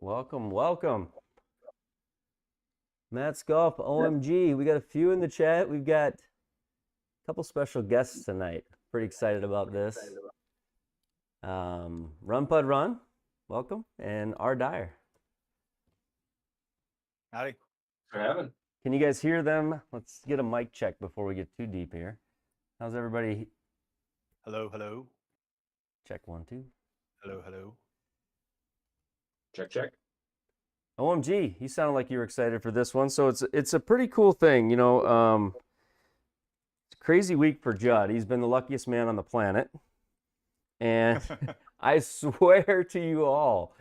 Welcome, welcome. Matt's Golf, OMG. We got a few in the chat. We've got a couple special guests tonight. Pretty excited about this. Runpudrun, welcome, and Rdeyer. Howdy. Thanks for having. Can you guys hear them? Let's get a mic check before we get too deep here. How's everybody? Hello, hello. Check 1, 2. Hello, hello. Check, check. OMG, you sounded like you were excited for this one. So it's a pretty cool thing, you know. It's a crazy week for Judd. He's been the luckiest man on the planet. And I swear to you all,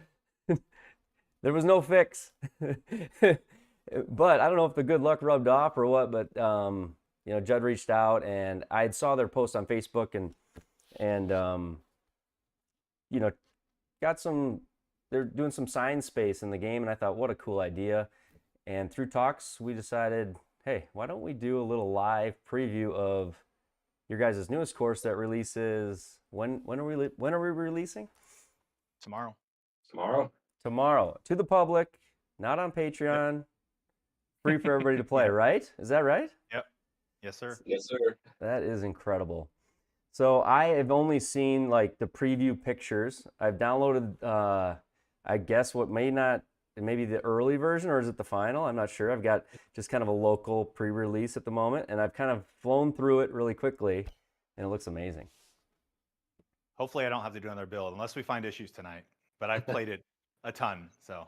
there was no fix. But I don't know if the good luck rubbed off or what, but you know, Judd reached out and I saw their post on Facebook and you know, they're doing some sign space in the game, and I thought, what a cool idea. And through talks, we decided, hey, why don't we do a little live preview of your guys' newest course that releases, when are we releasing? Tomorrow. Tomorrow, to the public, not on Patreon, yep. Free for everybody to play, right? Is that right? Yep. Yes, sir. Yes, sir. That is incredible. So I have only seen like the preview pictures. I've downloaded, I guess maybe the early version, or is it the final? I'm not sure. I've got just kind of a local pre-release at the moment, and I've kind of flown through it really quickly, and it looks amazing. Hopefully I don't have to do another build unless we find issues tonight, but I've played it a ton, so.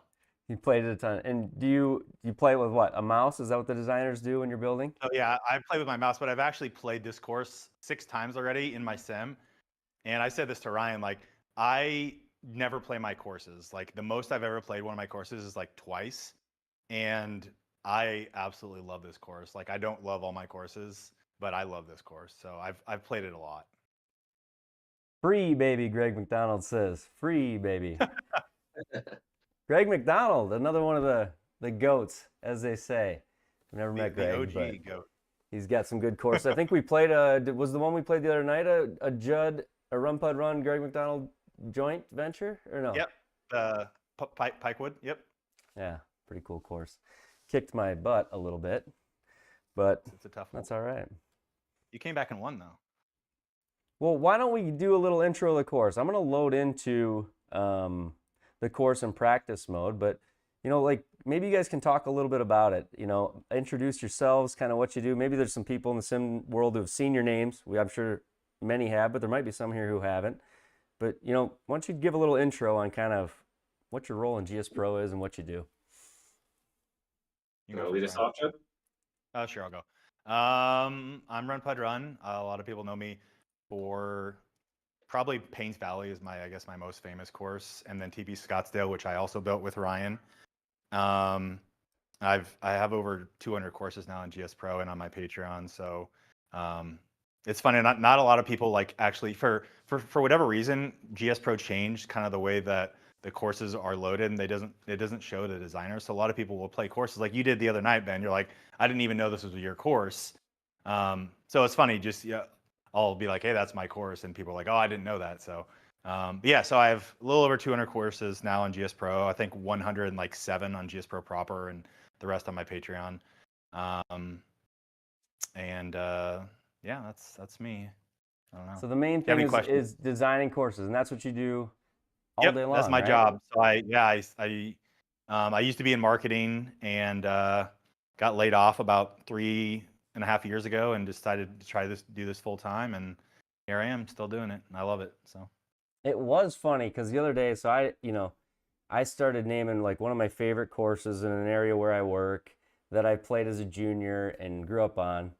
You played it a ton. And do you play it with what, a mouse? Is that what the designers do when you're building? Oh yeah, I play with my mouse, but I've actually played this course 6 times already in my sim. And I said this to Ryan, like, I never play my courses. Like, the most I've ever played one of my courses is like twice. And I absolutely love this course. Like, I don't love all my courses, but I love this course. So I've played it a lot. Free baby, Greg McDonald says. Free baby. Greg McDonald, another one of the goats, as they say. I've never met Greg, OG but goat. He's got some good courses. I think we played was the one we played the other night a Runpudrun, Greg McDonald joint venture, or no? Yep, Pikewood, yep. Yeah, pretty cool course. Kicked my butt a little bit, but it's a tough one. That's all right. You came back and won, though. Well, why don't we do a little intro of the course? I'm going to load into the course in practice mode, but you know, like, maybe you guys can talk a little bit about it. You know, introduce yourselves, kind of what you do. Maybe there's some people in the sim world who have seen your names. I'm sure many have, but there might be some here who haven't. But you know, why don't you give a little intro on kind of what your role in GSPro is and what you do? You want to lead us off, Chip? Sure, I'll go. I'm Runpudrun. A lot of people know me for probably Paynes Valley is I guess my most famous course, and then TP Scottsdale, which I also built with Ryan. I have over 200 courses now on GSPro and on my Patreon. So it's funny. Not a lot of people like actually for whatever reason, GSPro changed kind of the way that the courses are loaded, and it doesn't show the designers. So a lot of people will play courses like you did the other night, Ben. You're like, I didn't even know this was your course. So it's funny. Just I'll be like, hey, that's my course, and people are like, oh, I didn't know that. So yeah, so I have a little over 200 courses now on GSPro. I think 107 on GSPro proper, and the rest on my Patreon. Yeah, that's me. I don't know. So the main thing is designing courses, and that's what you do all day long. That's my right? job. So I used to be in marketing and got laid off about 3.5 years ago, and decided to do this full time, and here I am still doing it, and I love it. So it was funny because the other day, so I started naming like one of my favorite courses in an area where I work that I played as a junior and grew up on.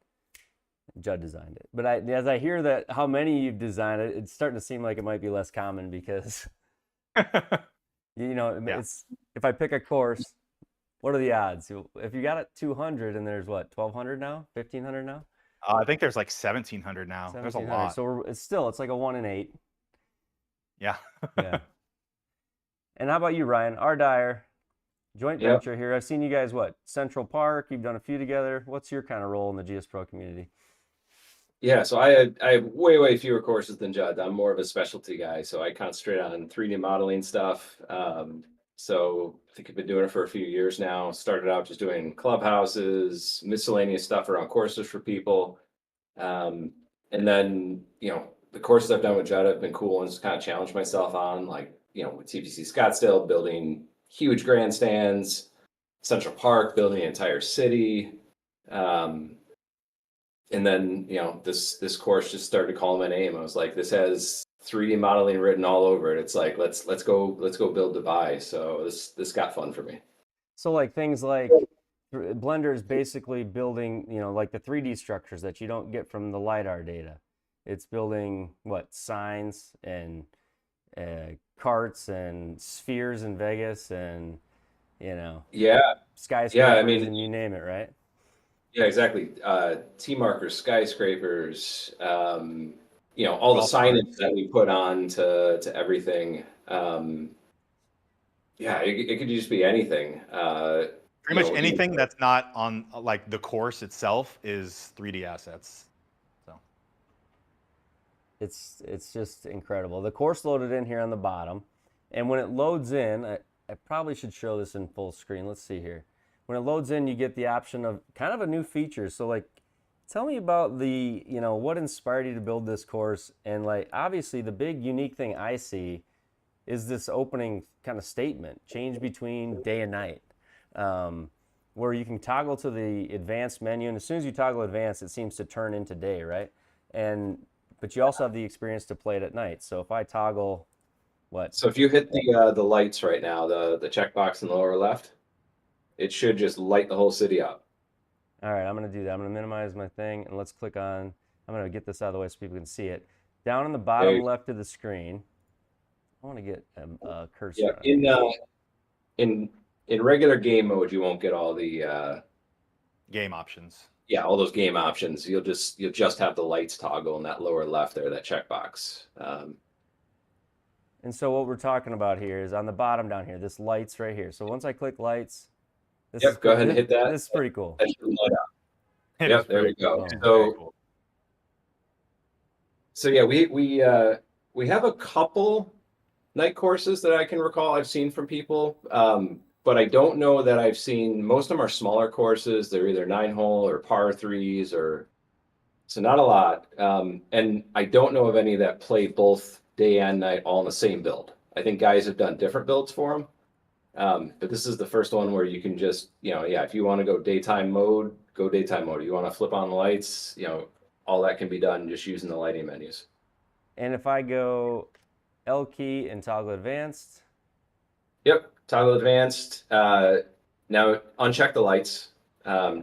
Judd designed it, but as I hear that how many you've designed it, it's starting to seem like it might be less common because you know, it's, if I pick a course, what are the odds? If you got it 200 and there's what, 1,200 now, 1,500 now? I think there's like 1,700 now. There's a lot. So it's like a 1 in 8. Yeah. Yeah. And how about you, Ryan? Rdeyer, joint venture here. I've seen you guys, Central Park. You've done a few together. What's your kind of role in the GSPro community? Yeah, so I have way fewer courses than Judd. I'm more of a specialty guy, so I concentrate on 3D modeling stuff. So I think I've been doing it for a few years now. Started out just doing clubhouses, miscellaneous stuff around courses for people. And then, the courses I've done with Judd have been cool ones to kind of challenge myself on, like, with TPC Scottsdale, building huge grandstands, Central Park, building an entire city. And then, this course just started calling my name. I was like, this has 3D modeling written all over it. It's like, let's go build Dubai. So this got fun for me. So like things like Blender is basically building, like the 3D structures that you don't get from the LiDAR data. It's building what, signs and carts and spheres in Vegas and skyscrapers and you name it, right? Yeah, exactly. T markers, skyscrapers, all the signage that we put on to everything. It could just be anything. Pretty much anything that's not on like the course itself is 3D assets. So it's just incredible. The course loaded in here on the bottom, and when it loads in, I probably should show this in full screen. Let's see here. When it loads in, you get the option of kind of a new feature. So like, tell me about the, what inspired you to build this course? And like, obviously the big unique thing I see is this opening kind of statement, change between day and night, where you can toggle to the advanced menu. And as soon as you toggle advanced, it seems to turn into day, right? But you also have the experience to play it at night. So if I toggle what? So if you hit the lights right now, the checkbox in the lower left, it should just light the whole city up. All right, I'm going to do that. I'm going to minimize my thing, and let's click on, I'm going to get this out of the way so people can see it. Down in the bottom left of the screen, I want to get a cursor. Yeah, in regular game mode, you won't get all the game options. Yeah, all those game options. You'll just have the lights toggle in that lower left there, that checkbox. And so what we're talking about here is on the bottom down here, this lights right here. So once I click lights, go ahead and hit that. This is pretty cool. That should light up. Yep, there we go. So yeah, we have a couple night courses that I can recall I've seen from people, but I don't know that I've seen. Most of them are smaller courses. They're either 9-hole or par 3s, so not a lot. And I don't know of any that play both day and night all in the same build. I think guys have done different builds for them. But this is the first one where you can just, if you want to go daytime mode, go daytime mode. You want to flip on the lights, all that can be done just using the lighting menus. And if I go L key and toggle advanced. Yep, toggle advanced. Now uncheck the lights. So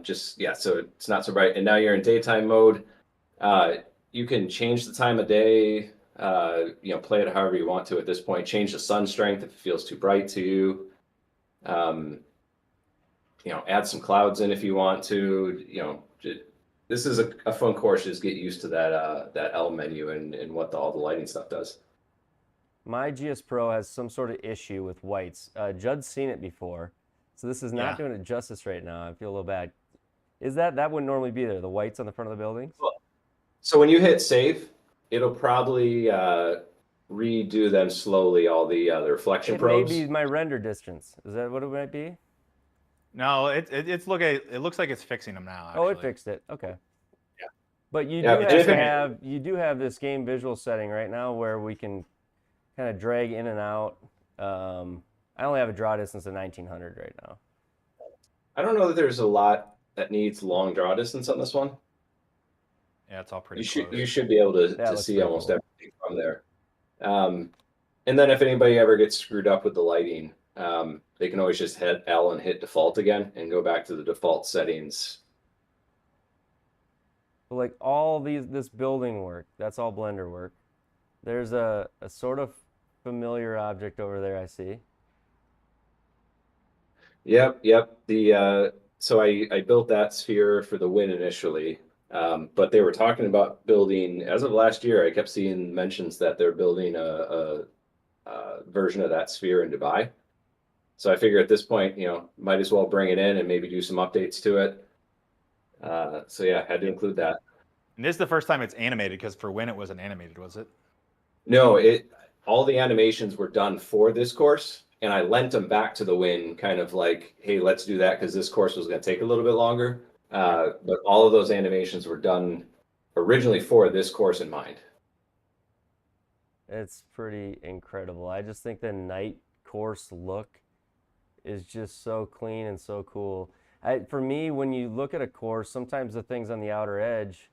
it's not so bright. And now you're in daytime mode. You can change the time of day, play it however you want to at this point. Change the sun strength if it feels too bright to you. Add some clouds in if you want to. This is a fun course. Just get used to that L menu and what all the lighting stuff does. My GSPro has some sort of issue with whites. Judd's seen it before, so this is not doing it justice right now. I feel a little bad. Is that wouldn't normally be there? The whites on the front of the buildings. So when you hit save, it'll probably redo them slowly. All the reflection probes. It may be my render distance. Is that what it might be? No, it looks like it's fixing them now. Actually. Oh, it fixed it. Okay. Yeah. But you do have this game visual setting right now where we can kind of drag in and out. I only have a draw distance of 1900 right now. I don't know that there's a lot that needs long draw distance on this one. Yeah, it's all pretty close. You should be able to see almost everything from there. And then if anybody ever gets screwed up with the lighting, they can always just hit L and hit default again and go back to the default settings. But like all this building work, that's all Blender work. There's a sort of familiar object over there I see. Yep. So I built that sphere for the win initially, but they were talking about building, as of last year, I kept seeing mentions that they're building a version of that sphere in Dubai. So I figure at this point, might as well bring it in and maybe do some updates to it. So yeah, had to include that. And this is the first time it's animated, because for Win it wasn't animated, was it? No, all the animations were done for this course, and I lent them back to the win, kind of like, hey, let's do that because this course was going to take a little bit longer. But all of those animations were done originally for this course in mind. It's pretty incredible. I just think the night course look is just so clean and so cool. For me, when you look at a course, sometimes the things on the outer edge,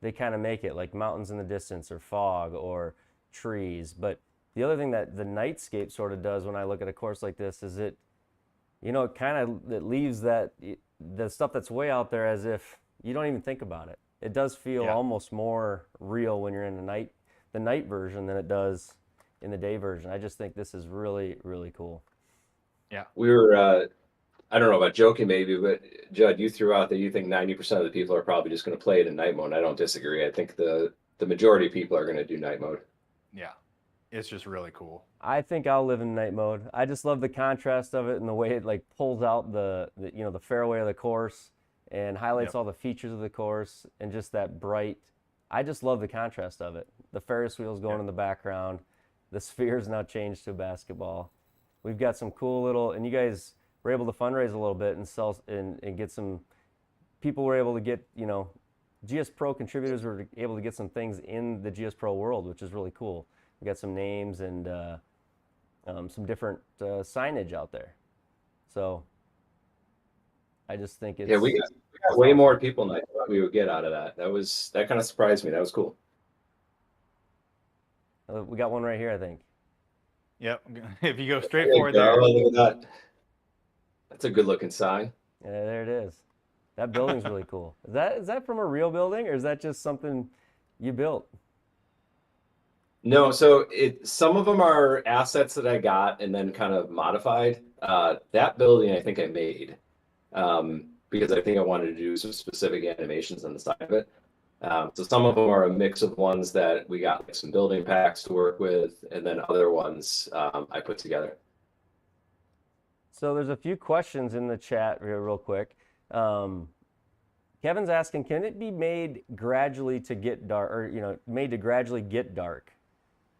they kind of make it, like mountains in the distance or fog or trees. But the other thing that the nightscape sort of does when I look at a course like this is it leaves that the stuff that's way out there as if you don't even think about it. It does feel almost more real when you're in the night version than it does in the day version. I just think this is really, really cool. Yeah. We were, I don't know about joking maybe, but Judd, you threw out that you think 90% of the people are probably just going to play it in night mode. I don't disagree. I think the majority of people are going to do night mode. Yeah. It's just really cool. I think I'll live in night mode. I just love the contrast of it and the way it like pulls out the fairway of the course and highlights all the features of the course and just that bright. I just love the contrast of it. The Ferris wheels going in the background. The sphere's now changed to basketball. We've got some cool little, and you guys were able to fundraise a little bit and sell and get some, people were able to get, GSPro contributors were able to get some things in the GSPro world, which is really cool. We got some names and some different signage out there. So I just think it's... Yeah, we got way more people than I thought we would get out of that. That kind of surprised me. That was cool. We got one right here, I think. Yep. If you go straight forward there. Look at that. That's a good looking sign. Yeah, there it is. That building's really cool. Is that from a real building or is that just something you built? No, so some of them are assets that I got and then kind of modified. That building I think I made because I think I wanted to do some specific animations on the side of it. So some of them are a mix of ones that we got like some building packs to work with, and then other ones I put together. So there's a few questions in the chat here real quick. Kevin's asking, can it be made gradually to get dark, or made to gradually get dark?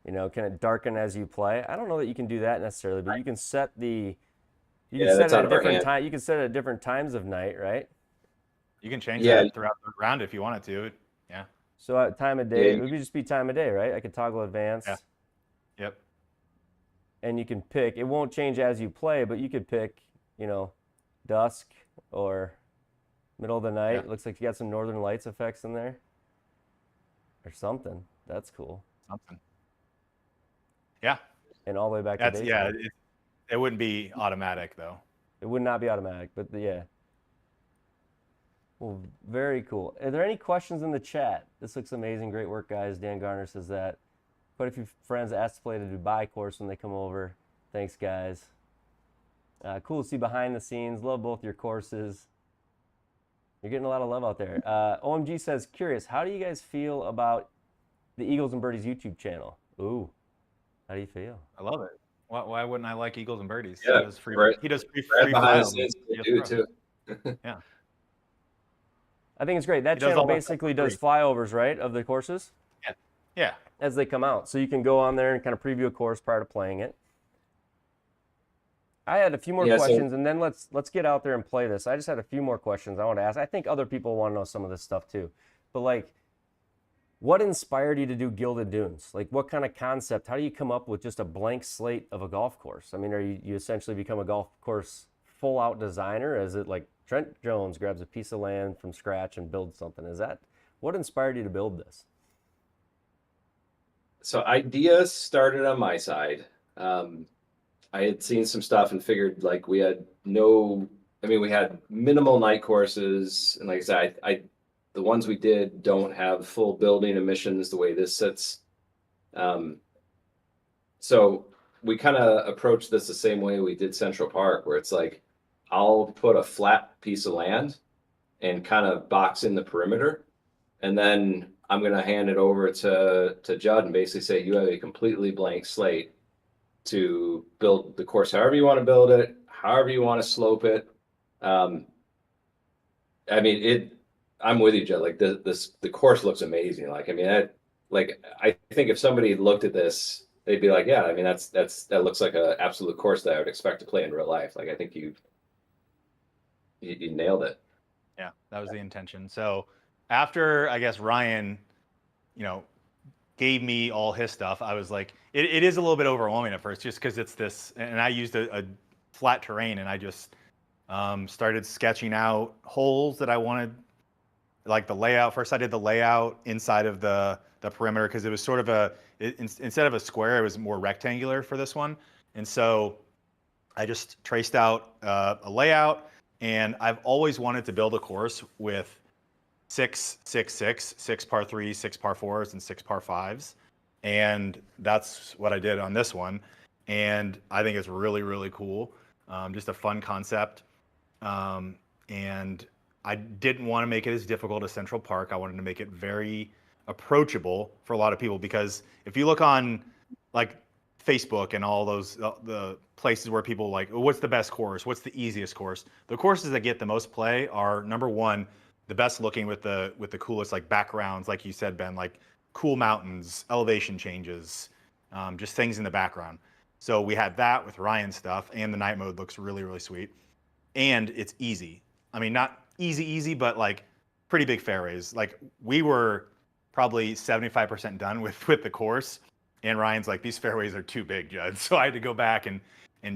Can it darken as you play? I don't know that you can do that necessarily, but you can set the set it at different time. You can set it at different times of night, right? You can change that throughout the round if you wanted to. Yeah. So at time of day, it would just be time of day, right? I could toggle advance. Yeah. Yep. And you can pick. It won't change as you play, but you could pick, dusk or middle of the night. Yeah. It looks like you got some Northern Lights effects in there or something. That's cool. Something. Yeah. And all the way back to daytime. Yeah. It wouldn't be automatic though. It would not be automatic, but yeah. Well, very cool. Are there any questions in the chat? This looks amazing. Great work, guys. Dan Garner says that. Quite a few friends asked to play the Dubai course when they come over. Thanks, guys. Cool to see behind the scenes. Love both your courses. You're getting a lot of love out there. OMG says, curious, how do you guys feel about the Eagles and Birdies YouTube channel? Ooh, how do you feel? I love it. Why wouldn't I like Eagles and Birdies? Yeah, he does free behind the files. scenes too. Yeah. I think it's great. That channel basically does flyovers, right, of the courses? Yeah. Yeah. As they come out. So you can go on there and kind of preview a course prior to playing it. I had a few more questions, and then let's get out there and play this. I just had a few more questions I want to ask. I think other people want to know some of this stuff too. But like, what inspired you to do Gilded Dunes? Like, what kind of concept? How do you come up with just a blank slate of a golf course? I mean, are you essentially become a golf course full-out designer? Is it like Trent Jones grabs a piece of land from scratch and builds something? Is that what inspired you to build this? So ideas started on my side. I had seen some stuff and figured like we had we had minimal night courses, and like I said, the ones we did don't have full building emissions the way this sits. So we kind of approached this the same way we did Central Park, where it's like, I'll put a flat piece of land and kind of box in the perimeter. And then I'm going to hand it over to Judd and basically say, you have a completely blank slate to build the course however you want to build it, however you want to slope it. I'm with you, Judd. Like the course looks amazing. I think if somebody looked at this they'd be like, yeah, I mean, that looks like an absolute course that I would expect to play in real life. Like, I think you nailed it. Yeah, that was the intention. So after, I guess, Ryan, gave me all his stuff, I was like, it is a little bit overwhelming at first, just because it's this, and I used a flat terrain, and I just started sketching out holes that I wanted, like the layout. First, I did the layout inside of the perimeter, because it was sort of instead of a square, it was more rectangular for this one. And so I just traced out a layout, and I've always wanted to build a course with 6, 6, 6, 6 par 3s, 6 par 4s, and 6 par 5s. And that's what I did on this one. And I think it's really, really cool. Just a fun concept. And I didn't want to make it as difficult as Central Park. I wanted to make it very approachable for a lot of people, because if you look on like Facebook and all those the places where people like, what's the best course? What's the easiest course? The courses that get the most play are, number one, the best looking with the coolest like backgrounds, like you said, Ben, like cool mountains, elevation changes, just things in the background. So we had that with Ryan's stuff, and the night mode looks really, really sweet. And it's easy. I mean, not easy, but like pretty big fairways. Like we were probably 75% done with the course, and Ryan's like, these fairways are too big, Judd. So I had to go back and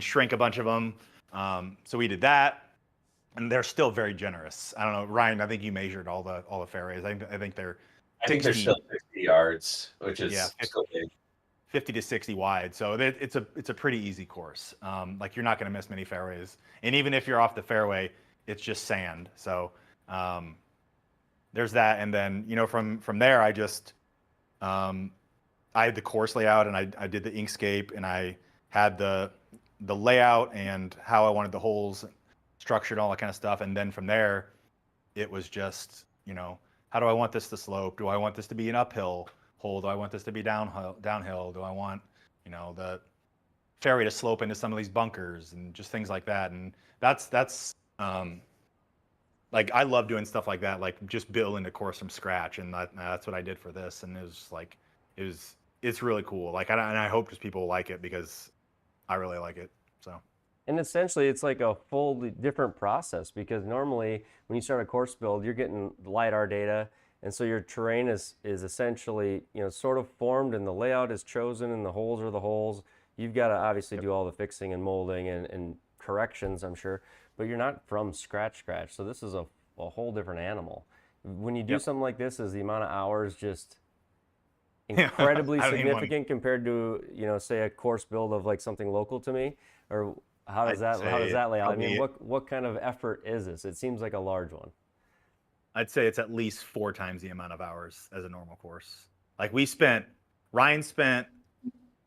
shrink a bunch of them. So we did that, and they're still very generous. I don't know, Ryan, I think you measured all the fairways. I think they're I think they're still 60 yards, which is still big. 50 to 60 wide. So it's a pretty easy course. Like you're not going to miss many fairways. And even if you're off the fairway, it's just sand. So there's that. And then, from there, I just, I had the course layout, and I did the Inkscape, and I had the layout and how I wanted the holes structured, all that kind of stuff. And then from there, it was just, how do I want this to slope? Do I want this to be an uphill hole? Do I want this to be downhill? Do I want, the fairway to slope into some of these bunkers, and just things like that? And that's like, I love doing stuff like that, like just building the course from scratch. And that's what I did for this. And it was like, it's really cool. Like, and I hope just people like it, because I really like it. So. And essentially, it's like a fully different process, because normally when you start a course build, you're getting LiDAR data, and so your terrain is essentially, sort of formed, and the layout is chosen, and the holes are the holes. You've got to obviously do all the fixing and molding and corrections, I'm sure, but you're not from scratch. So this is a whole different animal. When you do something like this, is the amount of hours just incredibly significant compared to, say a course build of like something local to me? Or how does that lay out? I mean, what kind of effort is this? It seems like a large one. I'd say it's at least 4 times the amount of hours as a normal course. Like Ryan spent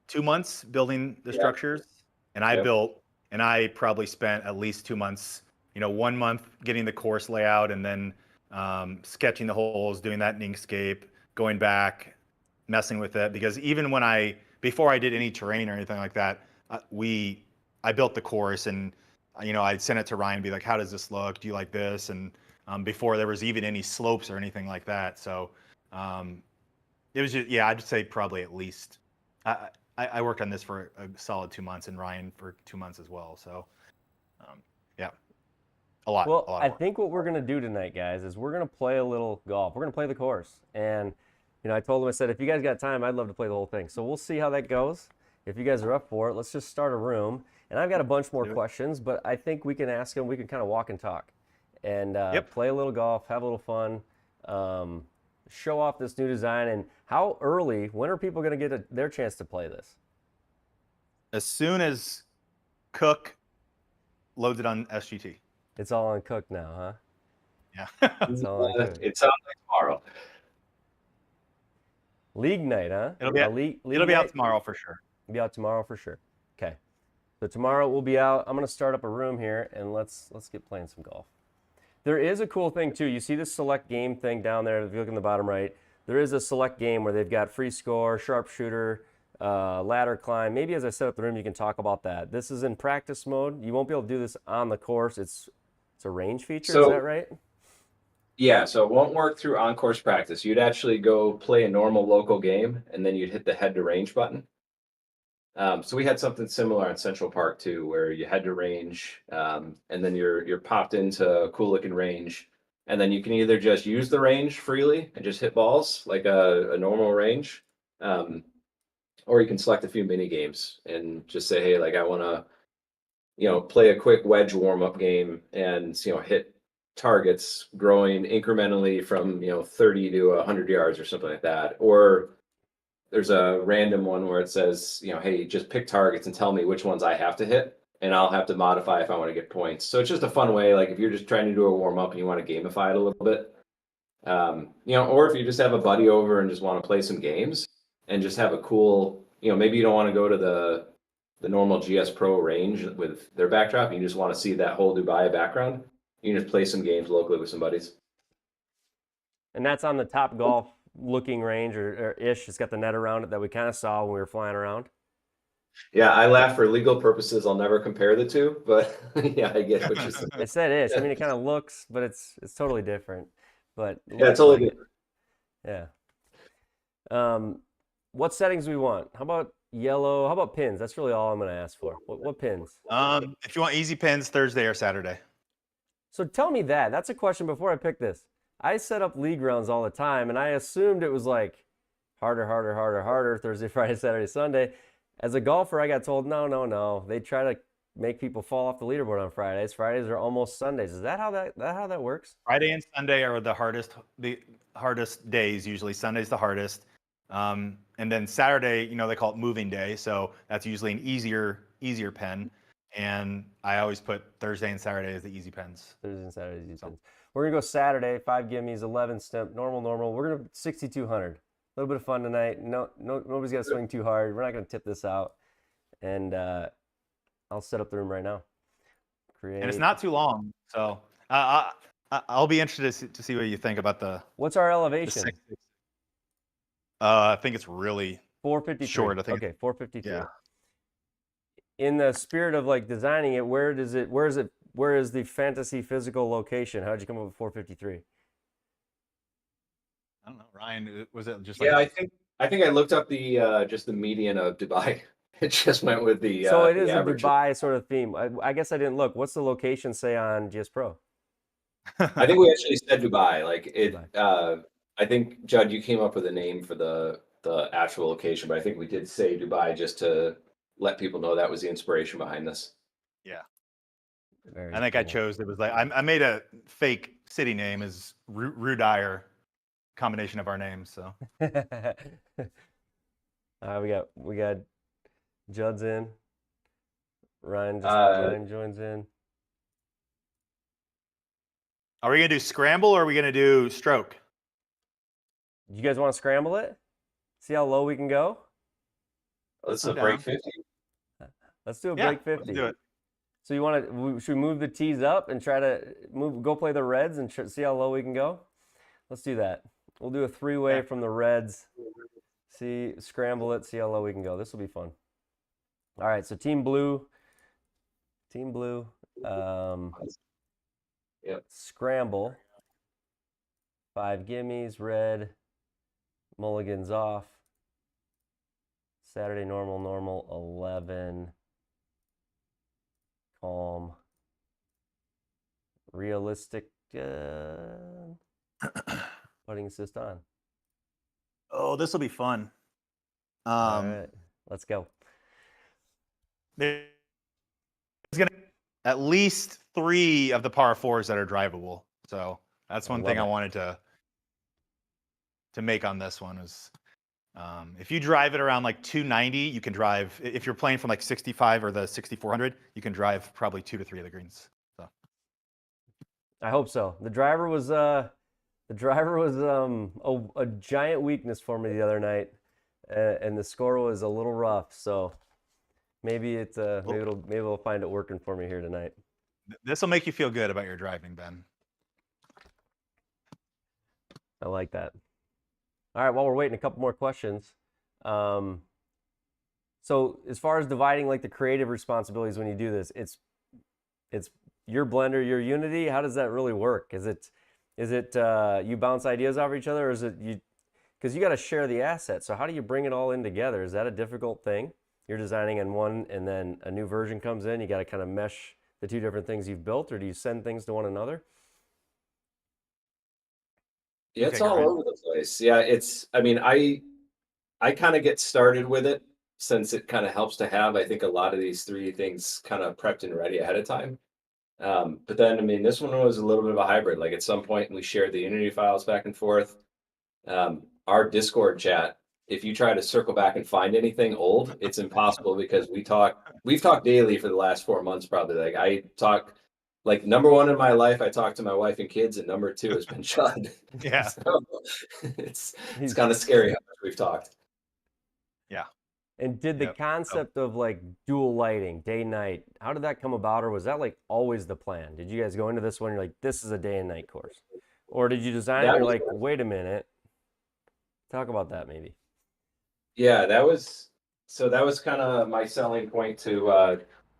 2 months building the structures, and I probably spent at least 2 months, 1 month getting the course layout, and then sketching the holes, doing that in Inkscape, going back, messing with it. Because even before I did any terrain or anything like that, I built the course, and I'd send it to Ryan and be like, how does this look? Do you like this? And before there was even any slopes or anything like that. So it was just, I'd say probably at least, I worked on this for a solid 2 months, and Ryan for 2 months as well. So a lot. Well, a lot I think what we're going to do tonight, guys, is we're going to play a little golf. We're going to play the course. And, I told them, I said, if you guys got time, I'd love to play the whole thing. So we'll see how that goes. If you guys are up for it, let's just start a room. And I've got a bunch more questions, but I think we can ask them. We can kind of walk and talk, and play a little golf, have a little fun, show off this new design. And when are people going to get their chance to play this? As soon as Cook loads it on SGT. It's all on Cook now, huh? Yeah. It's all on Cook. It's on tomorrow. League night, huh? It'll be out tomorrow for sure. It'll be out tomorrow for sure. Okay. So tomorrow we'll be out. I'm going to start up a room here, and let's get playing some golf. There is a cool thing too. You see this select game thing down there. If you look in the bottom right, there is a select game where they've got free score, sharpshooter, ladder climb. Maybe as I set up the room, you can talk about that. This is in practice mode. You won't be able to do this on the course. It's a range feature. Is that right? Yeah, so it won't work through on-course practice. You'd actually go play a normal local game, and then you'd hit the head to range button. So we had something similar on Central Park too, where you had your range, and then you're popped into a cool looking range, and then you can either just use the range freely and just hit balls like a normal range, um, or you can select a few mini games and just say, hey, like I want to, play a quick wedge warm up game and hit targets growing incrementally from 30 to 100 yards or something like that, or there's a random one where it says, hey, just pick targets and tell me which ones I have to hit, and I'll have to modify if I want to get points. So it's just a fun way. Like if you're just trying to do a warm up and you want to gamify it a little bit, or if you just have a buddy over and just want to play some games and just have a cool, maybe you don't want to go to the normal GSPro range with their backdrop, and you just want to see that whole Dubai background. You can just play some games locally with some buddies. And that's on the Top Golf looking range or ish. It's got the net around it that we kind of saw when we were flying around. Yeah, I laugh for legal purposes. I'll never compare the two, but yeah, I get what you're saying. I said ish. I mean, it kind of looks, but it's totally different. But Yeah, it's totally different. Yeah. What settings do we want? How about yellow? How about pins? That's really all I'm going to ask for. What pins? If you want easy pins, Thursday or Saturday. So tell me that. That's a question before I pick this. I set up league rounds all the time, and I assumed it was like harder, Thursday, Friday, Saturday, Sunday. As a golfer, I got told, no. They try to make people fall off the leaderboard on Fridays. Fridays are almost Sundays. Is that how that works? Friday and Sunday are the hardest days usually. Sunday's the hardest. And then Saturday, they call it moving day. So that's usually an easier pen. And I always put Thursday and Saturday as the easy pens. Thursday and Saturday easy pens. We're going to go Saturday, 5 gimmies, 11 stimp, normal. We're going to 6,200. A little bit of fun tonight. Nobody's got to swing too hard. We're not going to tip this out. And I'll set up the room right now. And it's not too long. So I'll be interested to see what you think about the... What's our elevation? I think it's really 453. Short. I think. Okay, 453. Yeah. In the spirit of like designing it, where is the fantasy physical location? How'd you come up with 453? I don't know, Ryan. Was it just like? Yeah, I think I looked up the just the median of Dubai. It just went with the. So it is a average. Dubai sort of theme. I guess I didn't look. What's the location say on GSPro? I think we actually said Dubai. Like it. Dubai. I think Judd, you came up with a name for the actual location, but I think we did say Dubai just to let people know that was the inspiration behind this. Yeah. Very I think I chose, it was like, I made a fake city name as Rdeyer, combination of our names. So we got Judd's in. Ryan joins in. Are we gonna do scramble or are we gonna do stroke? You guys want to scramble it? See how low we can go? Let's break 50. Let's do a break 50. Let's do it. So should we move the tees up and try to go play the reds and see how low we can go? Let's do that. We'll do a three-way from the reds. Scramble it, see how low we can go. This will be fun. All right, so team blue. Yep. Scramble. 5 gimmies, red. Mulligans off. Saturday normal, 11. Calm. Realistic. Putting assist on. Oh, this will be fun. All right, let's go. There's gonna be at least 3 of the par 4s that are drivable. So that's one thing I wanted to make on this one is if you drive it around like 290, you can drive. If you're playing from like 65 or the 6400, you can drive probably 2 to 3 of the greens. So I hope so. The driver was a giant weakness for me the other night, and the score was a little rough. So maybe we'll find it working for me here tonight. This will make you feel good about your driving, Ben. I like that. All right, while we're waiting, a couple more questions. So as far as dividing like the creative responsibilities when you do this, it's your Blender, your Unity. How does that really work? Is it you bounce ideas off each other, or is it you? Because you got to share the asset. So how do you bring it all in together? Is that a difficult thing? you're designing in one and then a new version comes in, you got to kind of mesh the two different things you've built, or do you send things to one another? Yeah, Okay, it's all Grant. over the place. Yeah, I mean, I kind of get started with it since it kind of helps to have, I think, a lot of these three things kind of prepped and ready ahead of time. But then, I mean, this one was a little bit of a hybrid. Like at some point, we shared the Unity files back and forth. Our Discord chat, if you try to circle back and find anything old, it's impossible because we've talked daily for the last 4 months, probably. Like I talk, like number one in my life, I talk to my wife and kids, and number two has been Chud. Yeah. So it's kind of scary how much we've talked. Yeah. And did the Yep. concept of like dual lighting, day night, how did that come about, or was that like always the plan? Did you guys go into this one, you're like, this is a day and night course? Or did you design it and That you're was like, wait a minute, talk about that maybe. Yeah, that was kind of my selling point to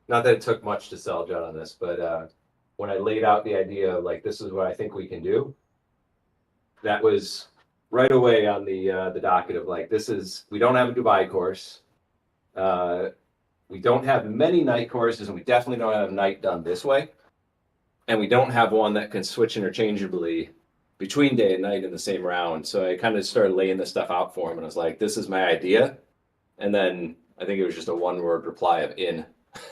not that it took much to sell Judd on this, but when I laid out the idea of like this is what I think we can do, that was right away on the docket of like this is we don't have a Dubai course. We don't have many night courses, and we definitely don't have night done this way. And we don't have one that can switch interchangeably between day and night in the same round. So I kind of started laying this stuff out for him, and I was like, "This is my idea." And then I think it was just a one-word reply of "in."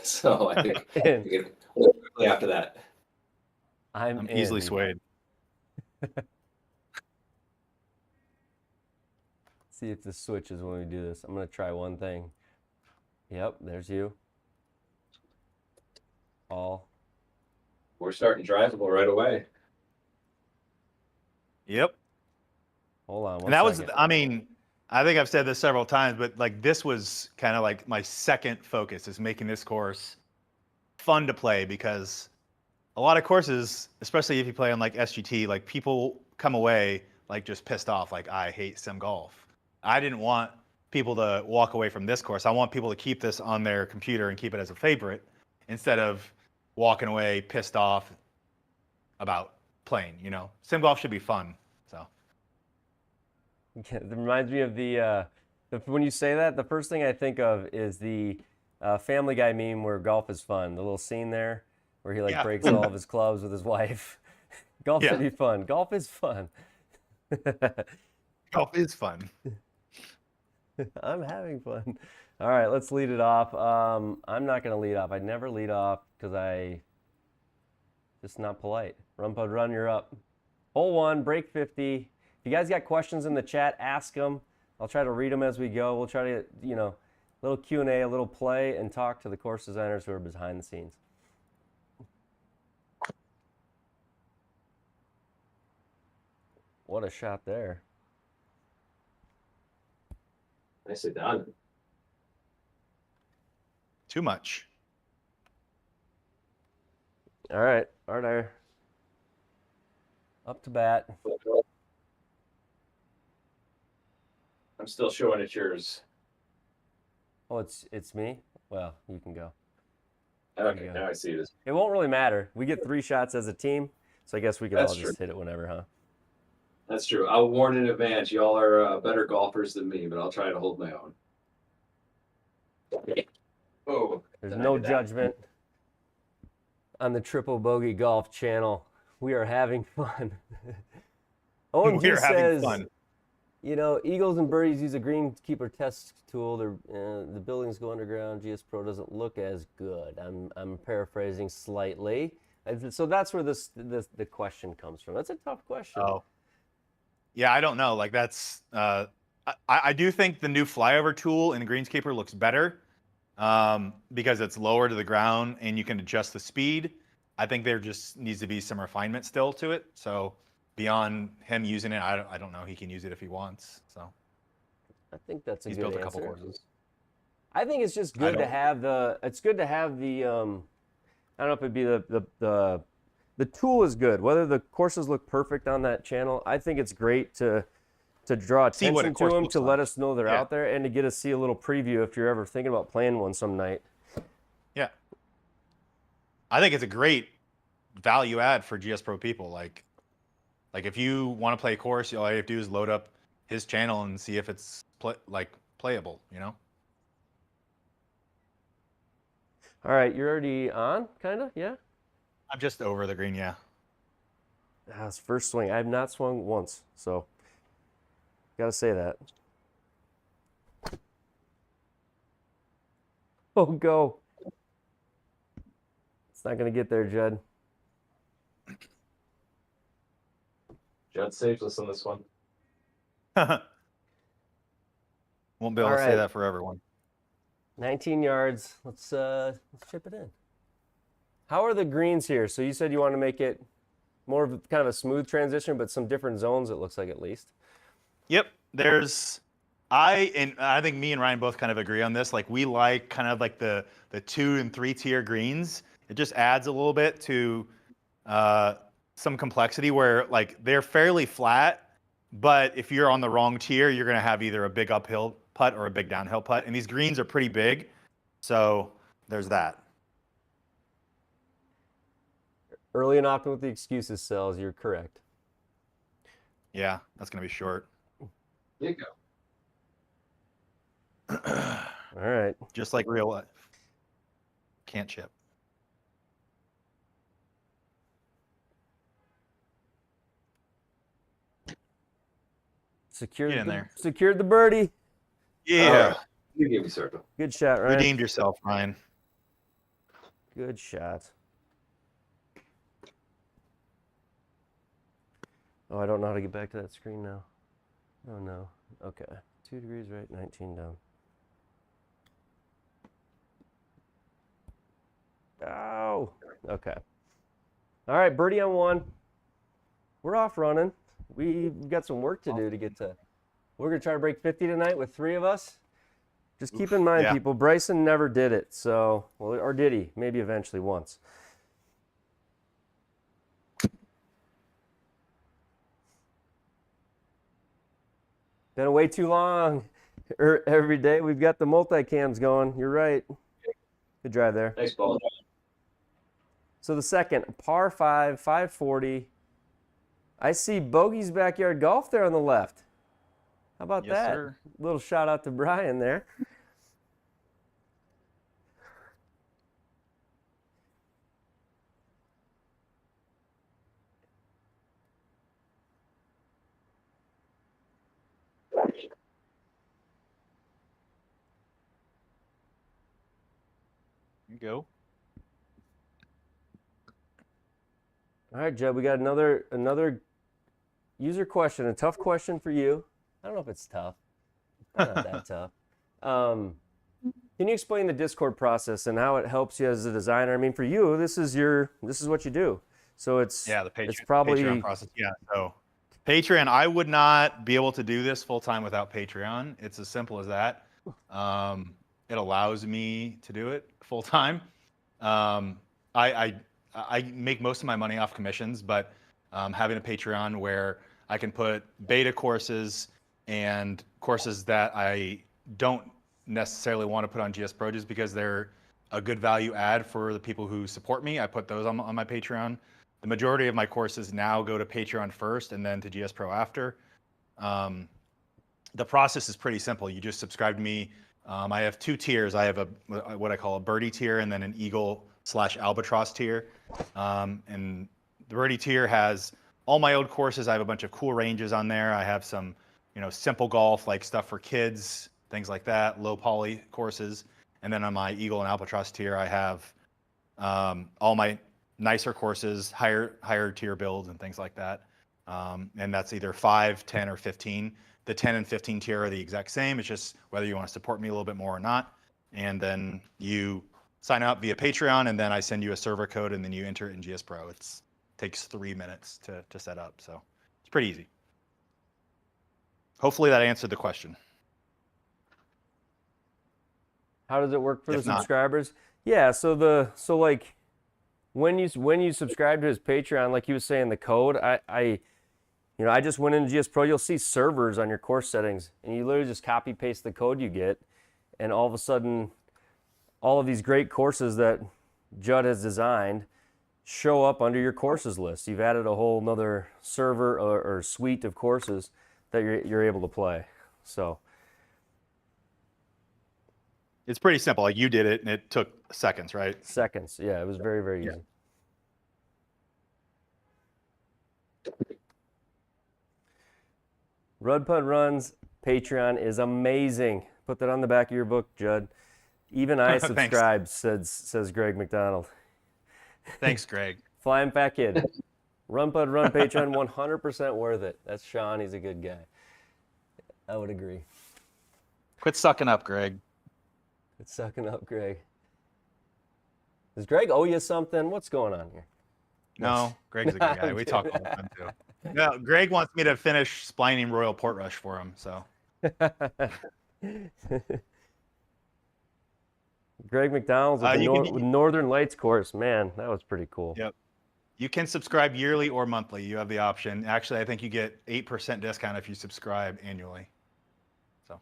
So I think In. we get quickly after that. I'm I'm in. easily swayed. See if this switches when we do this. I'm gonna try one thing. Yep, there's you. All. We're starting drivable right away. Yep. Hold on one And that was, second. I mean, I think I've said this several times, but like this was kind of like my second focus is making this course fun to play, because a lot of courses, especially if you play on like SGT, like people come away like just pissed off, like I hate sim golf. I didn't want people to walk away from this course. I want people to keep this on their computer and keep it as a favorite instead of walking away pissed off about playing, you know. Sim golf should be fun. So It reminds me of when you say that, the first thing I think of is the Family Guy meme where golf is fun. The little scene there where he like Yeah. breaks all of his clubs with his wife. Golf should Yeah. be fun. Golf is fun. Golf is fun. I'm having fun. All right, let's lead it off. I'm not going to lead off. I never lead off because I just not polite. Runpudrun, you're up. Hole 1, break 50. If you guys got questions in the chat, ask them. I'll try to read them as we go. We'll try to, you know, a little Q&A, a little play, and talk to the course designers who are behind the scenes. What a shot there. Nicely done. Too much. All right, Rdeyer. Up to bat. I'm still showing it yours. Oh, it's me? Well, you can go. Okay, go. now I see this. It won't really matter. We get 3 shots as a team, so I guess we could That's all just true. hit it whenever, huh? That's true. I'll warn in advance. Y'all are better golfers than me, but I'll try to hold my own. Oh, There's then I no did that. judgment on the Triple Bogey Golf channel. We are having fun. OMG We're having says, fun. you know, Eagles and Birdies use a greenkeeper test tool. The buildings go underground. GSPro doesn't look as good. I'm paraphrasing slightly. So that's where the question comes from. That's a tough question. Oh. Yeah, I don't know. Like that's I do think the new flyover tool in Greenskeeper looks better because it's lower to the ground and you can adjust the speed. I think there just needs to be some refinement still to it. So beyond him using it, I don't know. He can use it if he wants. So I think that's a he's good built a answer. couple courses. I think it's just good to have the. It's good to have the. I don't know if it'd be the tool is good. Whether the courses look perfect on that channel, I think it's great to draw See what a attention to course them, looks to let like. us know they're Yeah. out there, and to get to see a little preview if you're ever thinking about playing one some night. Yeah. I think it's a great value add for GS Pro people. Like if you want to play a course, all you have to do is load up his channel and see if it's playable, you know? All right, you're already on, kind of, yeah? I'm just over the green, yeah. That's first swing. I have not swung once, so gotta say that. Oh, go. It's not gonna get there, Judd. Judd saves us on this one. Won't be able All to say right. that for everyone. 19 yards. Let's chip it in. How are the greens here? So you said you want to make it more of kind of a smooth transition, but some different zones, it looks like, at least. Yep. I think me and Ryan both kind of agree on this. Like, we like kind of like the 2 and 3 tier greens. It just adds a little bit to some complexity where, like, they're fairly flat, but if you're on the wrong tier, you're going to have either a big uphill putt or a big downhill putt. And these greens are pretty big. So there's that. Early and often with the excuses, Sells. You're correct. Yeah, that's going to be short. There you go. All right. Just like real life. Can't chip. Secured, Get in there. Secured the birdie. Yeah. You gave me circle. Good shot, Ryan. Redeemed yourself, Ryan. Good shot. Oh, I don't know how to get back to that screen now. Oh, no. Okay. 2 degrees right, 19 down. Oh, okay. All right, birdie on 1. We're off running. We've got some work to do to get to. We're going to try to break 50 tonight with 3 of us. Just keep in mind, yeah. people, Bryson never did it. So, well, or did he? Maybe eventually once. Been way too long. Every day we've got the multi-cams going. You're right. Good drive there. Nice ball. So the second, par 5, 540. I see Bogey's Backyard Golf there on the left. How about Yes, that? sir. Little shout out to Brian there. You go. All right, Jeb, we got another user question, a tough question for you. I don't know if it's tough. Not that tough. Can you explain the Discord process and how it helps you as a designer? I mean, for you, this is what you do. So it's Yeah, the Patreon, it's probably Patreon process. Yeah, so Patreon, I would not be able to do this full time without Patreon. It's as simple as that. It allows me to do it full time. I make most of my money off commissions, but having a Patreon where I can put beta courses and courses that I don't necessarily want to put on GSPro just because they're a good value add for the people who support me. I put those on my Patreon. The majority of my courses now go to Patreon first and then to GSPro after. The process is pretty simple. You just subscribe to me. I have 2 tiers. I have what I call a birdie tier and then an eagle/albatross tier. And the birdie tier has all my old courses. I have a bunch of cool ranges on there. I have some, simple golf, like stuff for kids, things like that, low poly courses. And then on my eagle and albatross tier, I have all my nicer courses, higher tier builds and things like that. And that's either 5, 10, or 15. The 10 and 15 tier are the exact same. It's just whether you want to support me a little bit more or not. And then you sign up via Patreon, and then I send you a server code, and then you enter it in GSPro. It takes 3 minutes to set up, so it's pretty easy. Hopefully that answered the question. How does it work for If the not- subscribers? Yeah, so like when you subscribe to his Patreon, like he was saying, the code, I just went into GSPro. You'll see servers on your course settings, and you literally just copy paste the code you get, and all of a sudden, all of these great courses that Judd has designed show up under your courses list. You've added a whole nother server or suite of courses that you're able to play. So It's pretty simple. Like you did it, and it took seconds, right? Seconds. Yeah, it was very, very Yeah. easy. Runpudrun's Patreon is amazing. Put that on the back of your book, Judd. Even I Thanks. subscribe, says Greg McDonald. Thanks, Greg. Flying Fat Kid. Runpudrun Patreon, 100% worth it. That's Sean. He's a good guy. I would agree. Quit sucking up, Greg. It's sucking up, Greg. Does Greg owe you something? What's going on here? No, Greg's a good guy. We talk all the time too. No, Greg wants me to finish splining Royal Portrush for him. So Greg McDonald's with the you can- Northern Lights course. Man, that was pretty cool. Yep. You can subscribe yearly or monthly. You have the option. Actually, I think you get 8% discount if you subscribe annually. So.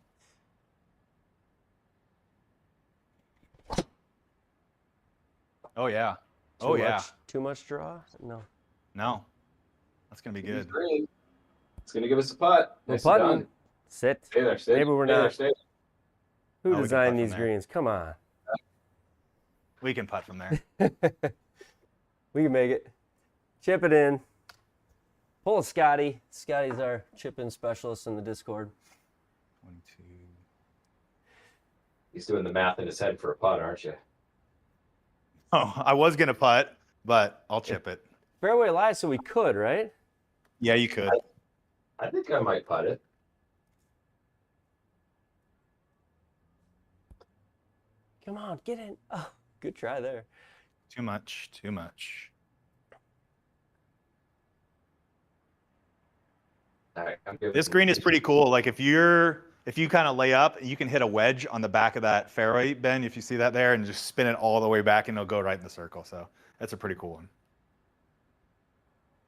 Oh yeah. Oh yeah. Too much draw? No. No. That's gonna be He's good. green. It's gonna give us a putt. We're Nicely putting. done. Sit. Stay there, stay. Maybe we're Stay there, not. stay. Who Oh, we can designed putt these from there. greens? Come on. We can putt from there. We can make it. Chip it in. Pull a Scotty. Scotty's our chip-in specialist in the Discord. 22. He's doing the math in his head for a putt, aren't you? Oh, I was gonna putt, but I'll chip it. Fairway lies, so we could, right? Yeah, you could. I think I might putt it. Come on, get in. Oh, good try there. Too much. Too much. All right, I'm good. This green is pretty cool. Like if you kind of lay up, you can hit a wedge on the back of that fairway, Ben, if you see that there, and just spin it all the way back, and it'll go right in the circle. So that's a pretty cool one.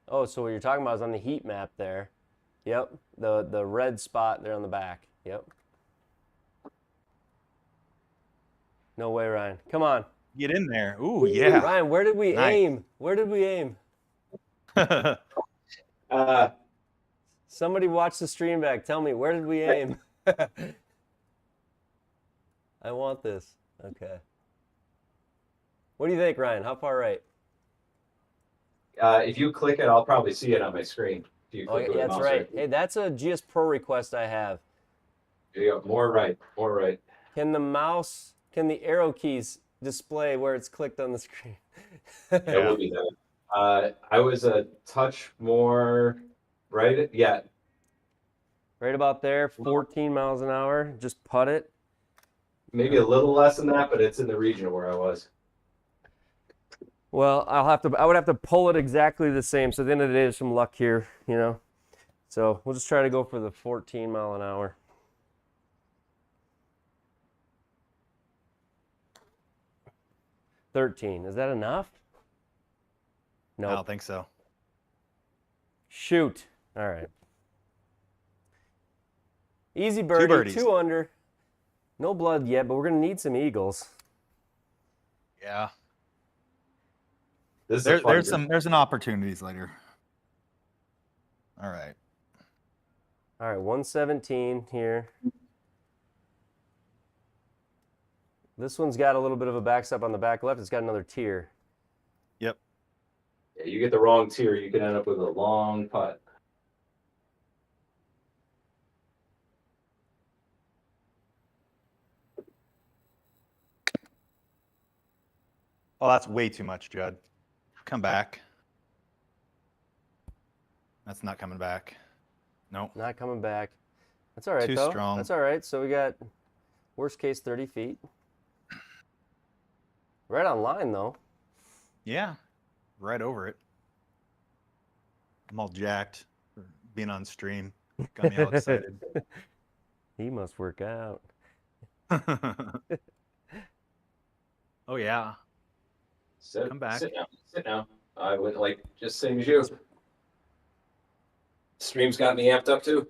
Oh, so what you're talking about is on the heat map there. Yep, the red spot there on the back. Yep. No way, Ryan. Come on. Get in there. Ooh, yeah. Ryan, where did we Nice. aim? Where did we aim? Somebody watch the stream back. Tell me, where did we aim? I want this. Okay. What do you think, Ryan? How far right? If you click it, I'll probably see it on my screen. If you Oh, click yeah, with the that's mouse right. Hey, that's a GSPro request I have. There you go. More right. More right. Can the arrow keys display where it's clicked on the screen? That will be that. I was a touch more right. Yeah. Right about there, 14 miles an hour. Just putt it. Maybe a little less than that, but it's in the region where I was. Well, I would have to pull it exactly the same. So at the end of the day, there's some luck here, you know. So we'll just try to go for the 14 mile an hour. $13. Is that enough? No. I don't think so. Shoot. All right. Easy birdie, birdies. 2 under. No blood yet, but we're going to need some eagles. Yeah. This is a fun There's an opportunities later. All right. All right, 117 here. This one's got a little bit of a backstop on the back left. It's got another tier. Yep. Yeah, you get the wrong tier, you can end up with a long putt. Oh, that's way too much, Judd. Come back. That's not coming back. Nope. Not coming back. That's all right, Too though. strong. That's all right. So we got, worst case, 30 feet. Right on line, though. Yeah. Right over it. I'm all jacked for being on stream. Got me all excited. He must work out. Oh, yeah. Sit, Come back. Sit now. Sit now. I went like just same as you. Stream's got me amped up too.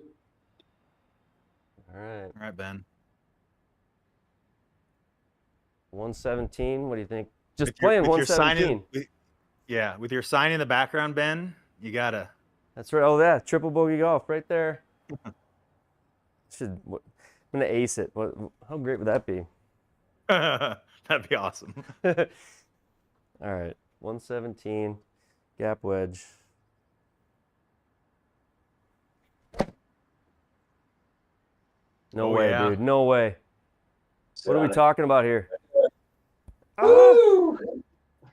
All right. All right, Ben. 117. What do you think? Just With your- playing with your sign 117. Yeah, with your sign in the background, Ben, you gotta. That's right. Oh, yeah. Triple bogey golf right there. I'm going to ace it. How great would that be? That'd be awesome. All right, 117, gap wedge. No Oh, way, yeah. dude. No way. What are we on it. talking about here? Woo!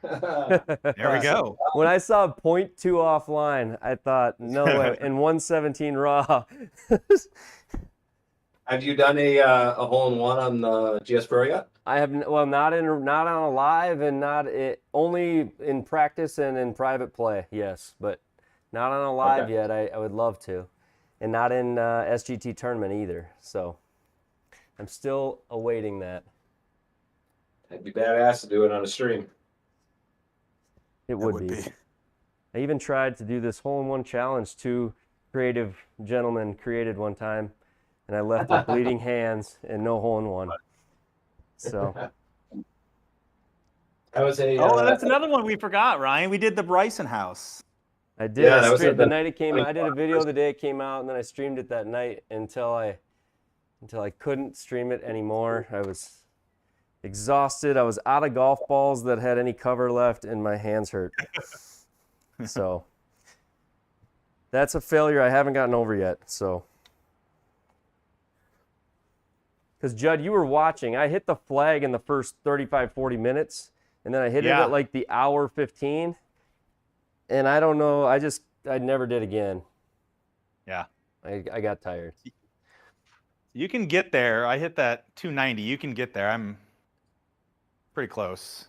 There we go. When I saw 0.2 offline, I thought, no way. And 117 raw. Have you done a hole-in-one on the GSPro yet? I have well, not on a live, and only in practice and in private play. Yes, but not on a live Okay. yet. I would love to, and not in SGT tournament either. So I'm still awaiting that. It'd be badass to do it on a stream. It would be. I even tried to do this hole-in-one challenge. 2 creative gentlemen created one time, and I left with bleeding hands and no hole-in-one. So That was a. That's another one we forgot, Ryan. We did the Bryson house. I did. Yeah, that was the night it came out. I did a video the day it came out, and then I streamed it that night until I couldn't stream it anymore. I was exhausted. I was out of golf balls that had any cover left, and my hands hurt. So that's a failure I haven't gotten over yet. So, because Judd, you were watching. I hit the flag in the first 35, 40 minutes, and then I hit it at like the hour 15. And I don't know. I never did again. Yeah. I got tired. You can get there. I hit that 290. You can get there. I'm pretty close.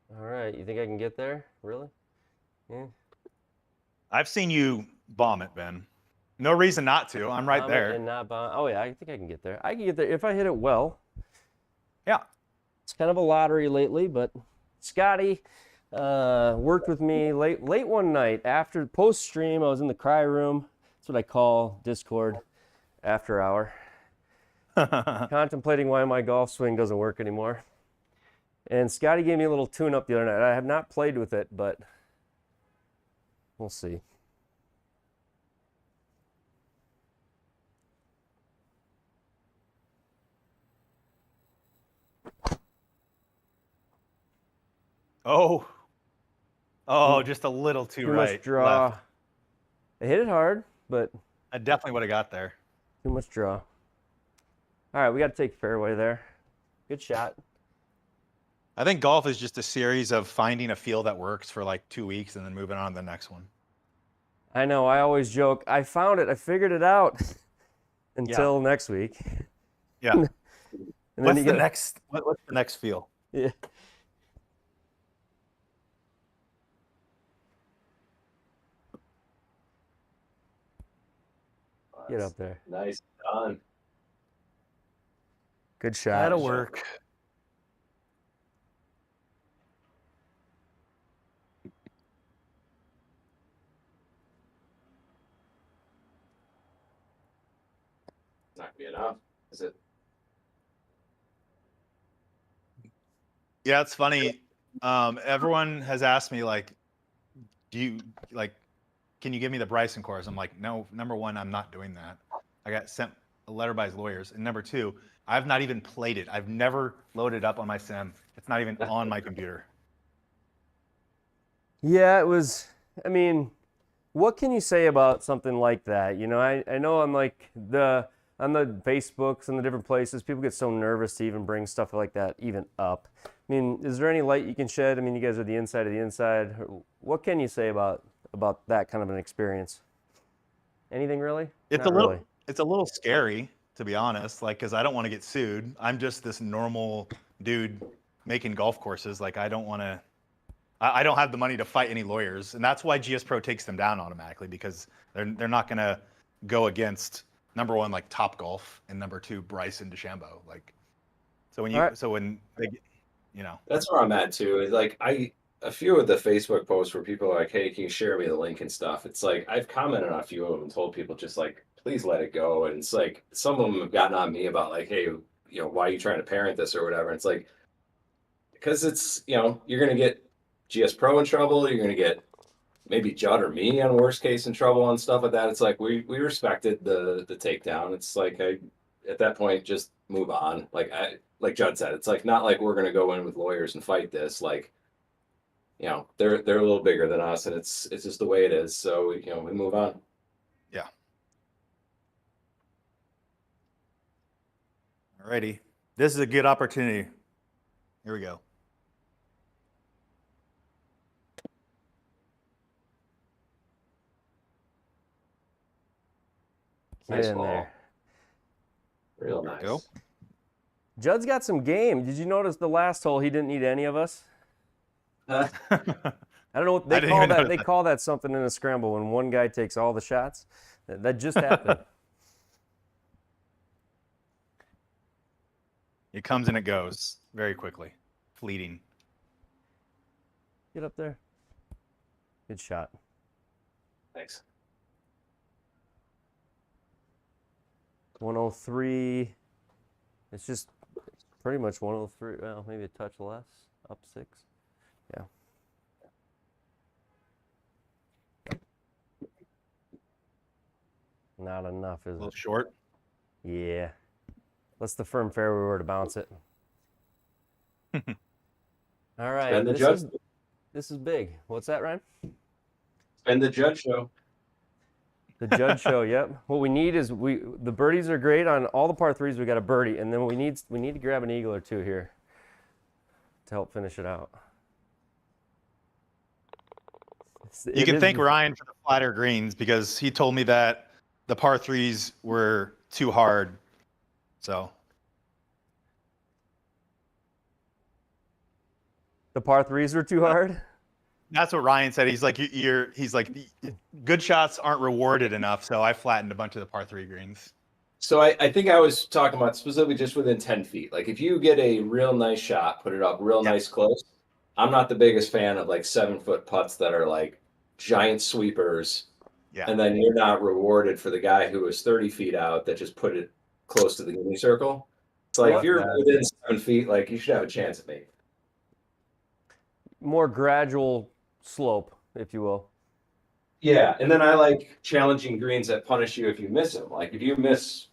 All right. You think I can get there? Really? Yeah. I've seen you bomb it, Ben. No reason not to. I'm right Bomb it there. and not bomb. Oh yeah, I think I can get there. I can get there if I hit it well. Yeah. It's kind of a lottery lately, but Scotty worked with me late one night after post stream. I was in the cry room. That's what I call Discord after hour. Contemplating why my golf swing doesn't work anymore. And Scotty gave me a little tune-up the other night. I have not played with it, but we'll see. Oh, just a little too right. Much draw. Left. I hit it hard, but I definitely would have got there. too much draw. All right, we got to take fairway there. Good shot. I think golf is just a series of finding a feel that works for like 2 weeks and then moving on to the next one. I know. I always joke. I found it. I figured it out until next week. Yeah. And then What's the next feel? Yeah. Get up there. Nice done. Good shot. That'll work. Not gonna be enough, is it? Yeah, it's funny. Everyone has asked me like, can you give me the Bryson course? I'm like, no, number one, I'm not doing that. I got sent a letter by his lawyers. And number two, I've not even played it. I've never loaded up on my sim. It's not even on my computer. Yeah, it was. I mean, what can you say about something like that? You know, I know on the Facebooks and the different places, people get so nervous to even bring stuff like that even up. I mean, is there any light you can shed? I mean, you guys are the inside of the inside. What can you say about that kind of an experience? Anything really? It's Not really. It's a little scary, to be honest, like, because I don't want to get sued. I'm just this normal dude making golf courses. Like, I don't have the money to fight any lawyers. And that's why GSPro takes them down automatically, because they're not going to go against number one, like Top Golf, and number two, Bryson DeChambeau. Like, so when they, you know. That's where I'm at too. Is like a few of the Facebook posts where people are like, "Hey, can you share me the link and stuff?" It's like I've commented on a few of them and told people just like, please let it go. And it's like some of them have gotten on me about like, "Hey, why are you trying to parent this or whatever? It's like, because it's, you're going to get GSPro in trouble. You're going to get maybe Judd or me on worst case in trouble and stuff like that. It's like, we respected the takedown. It's like, at that point, just move on. Like Judd said, it's like, not like we're going to go in with lawyers and fight this. Like, they're a little bigger than us, and it's just the way it is. So, we move on. Yeah. Alrighty. This is a good opportunity. Here we go. Nice Get in ball. there. Real nice. Go. Judd's got some game. Did you notice the last hole? He didn't need any of us. I don't know what they call that. They call that something in a scramble when one guy takes all the shots. That just happened. It comes and it goes very quickly. Fleeting. Get up there. Good shot. Thanks. 103. It's just pretty much 103. Well, maybe a touch less. Up 6. Yeah. Not enough, is A little it? short. Yeah. Let's the firm fairway were to bounce it. All right. And the this is big. What's that, Ryan? And the Judd show. The Judd show. Yep. What we need is the birdies are great on all the par threes. We got a birdie, and then we need to grab an eagle or two here to help finish it out. You can thank Ryan for the flatter greens because he told me that the par threes were too hard. So the par threes were too hard. that's what Ryan said. He's like, he's like, good shots aren't rewarded enough. So I flattened a bunch of the par 3 greens. So I think I was talking about specifically just within 10 feet. Like if you get a real nice shot, put it up real nice close. I'm not the biggest fan of like 7-foot putts that are like giant sweepers. Yeah. And then you're not rewarded for the guy who was 30 feet out that just put it close to the green circle. It's like if you're within 7 feet, like you should have a chance at me. More gradual slope, if you will. Yeah, and then I like challenging greens that punish you if you miss them. Like if you miss,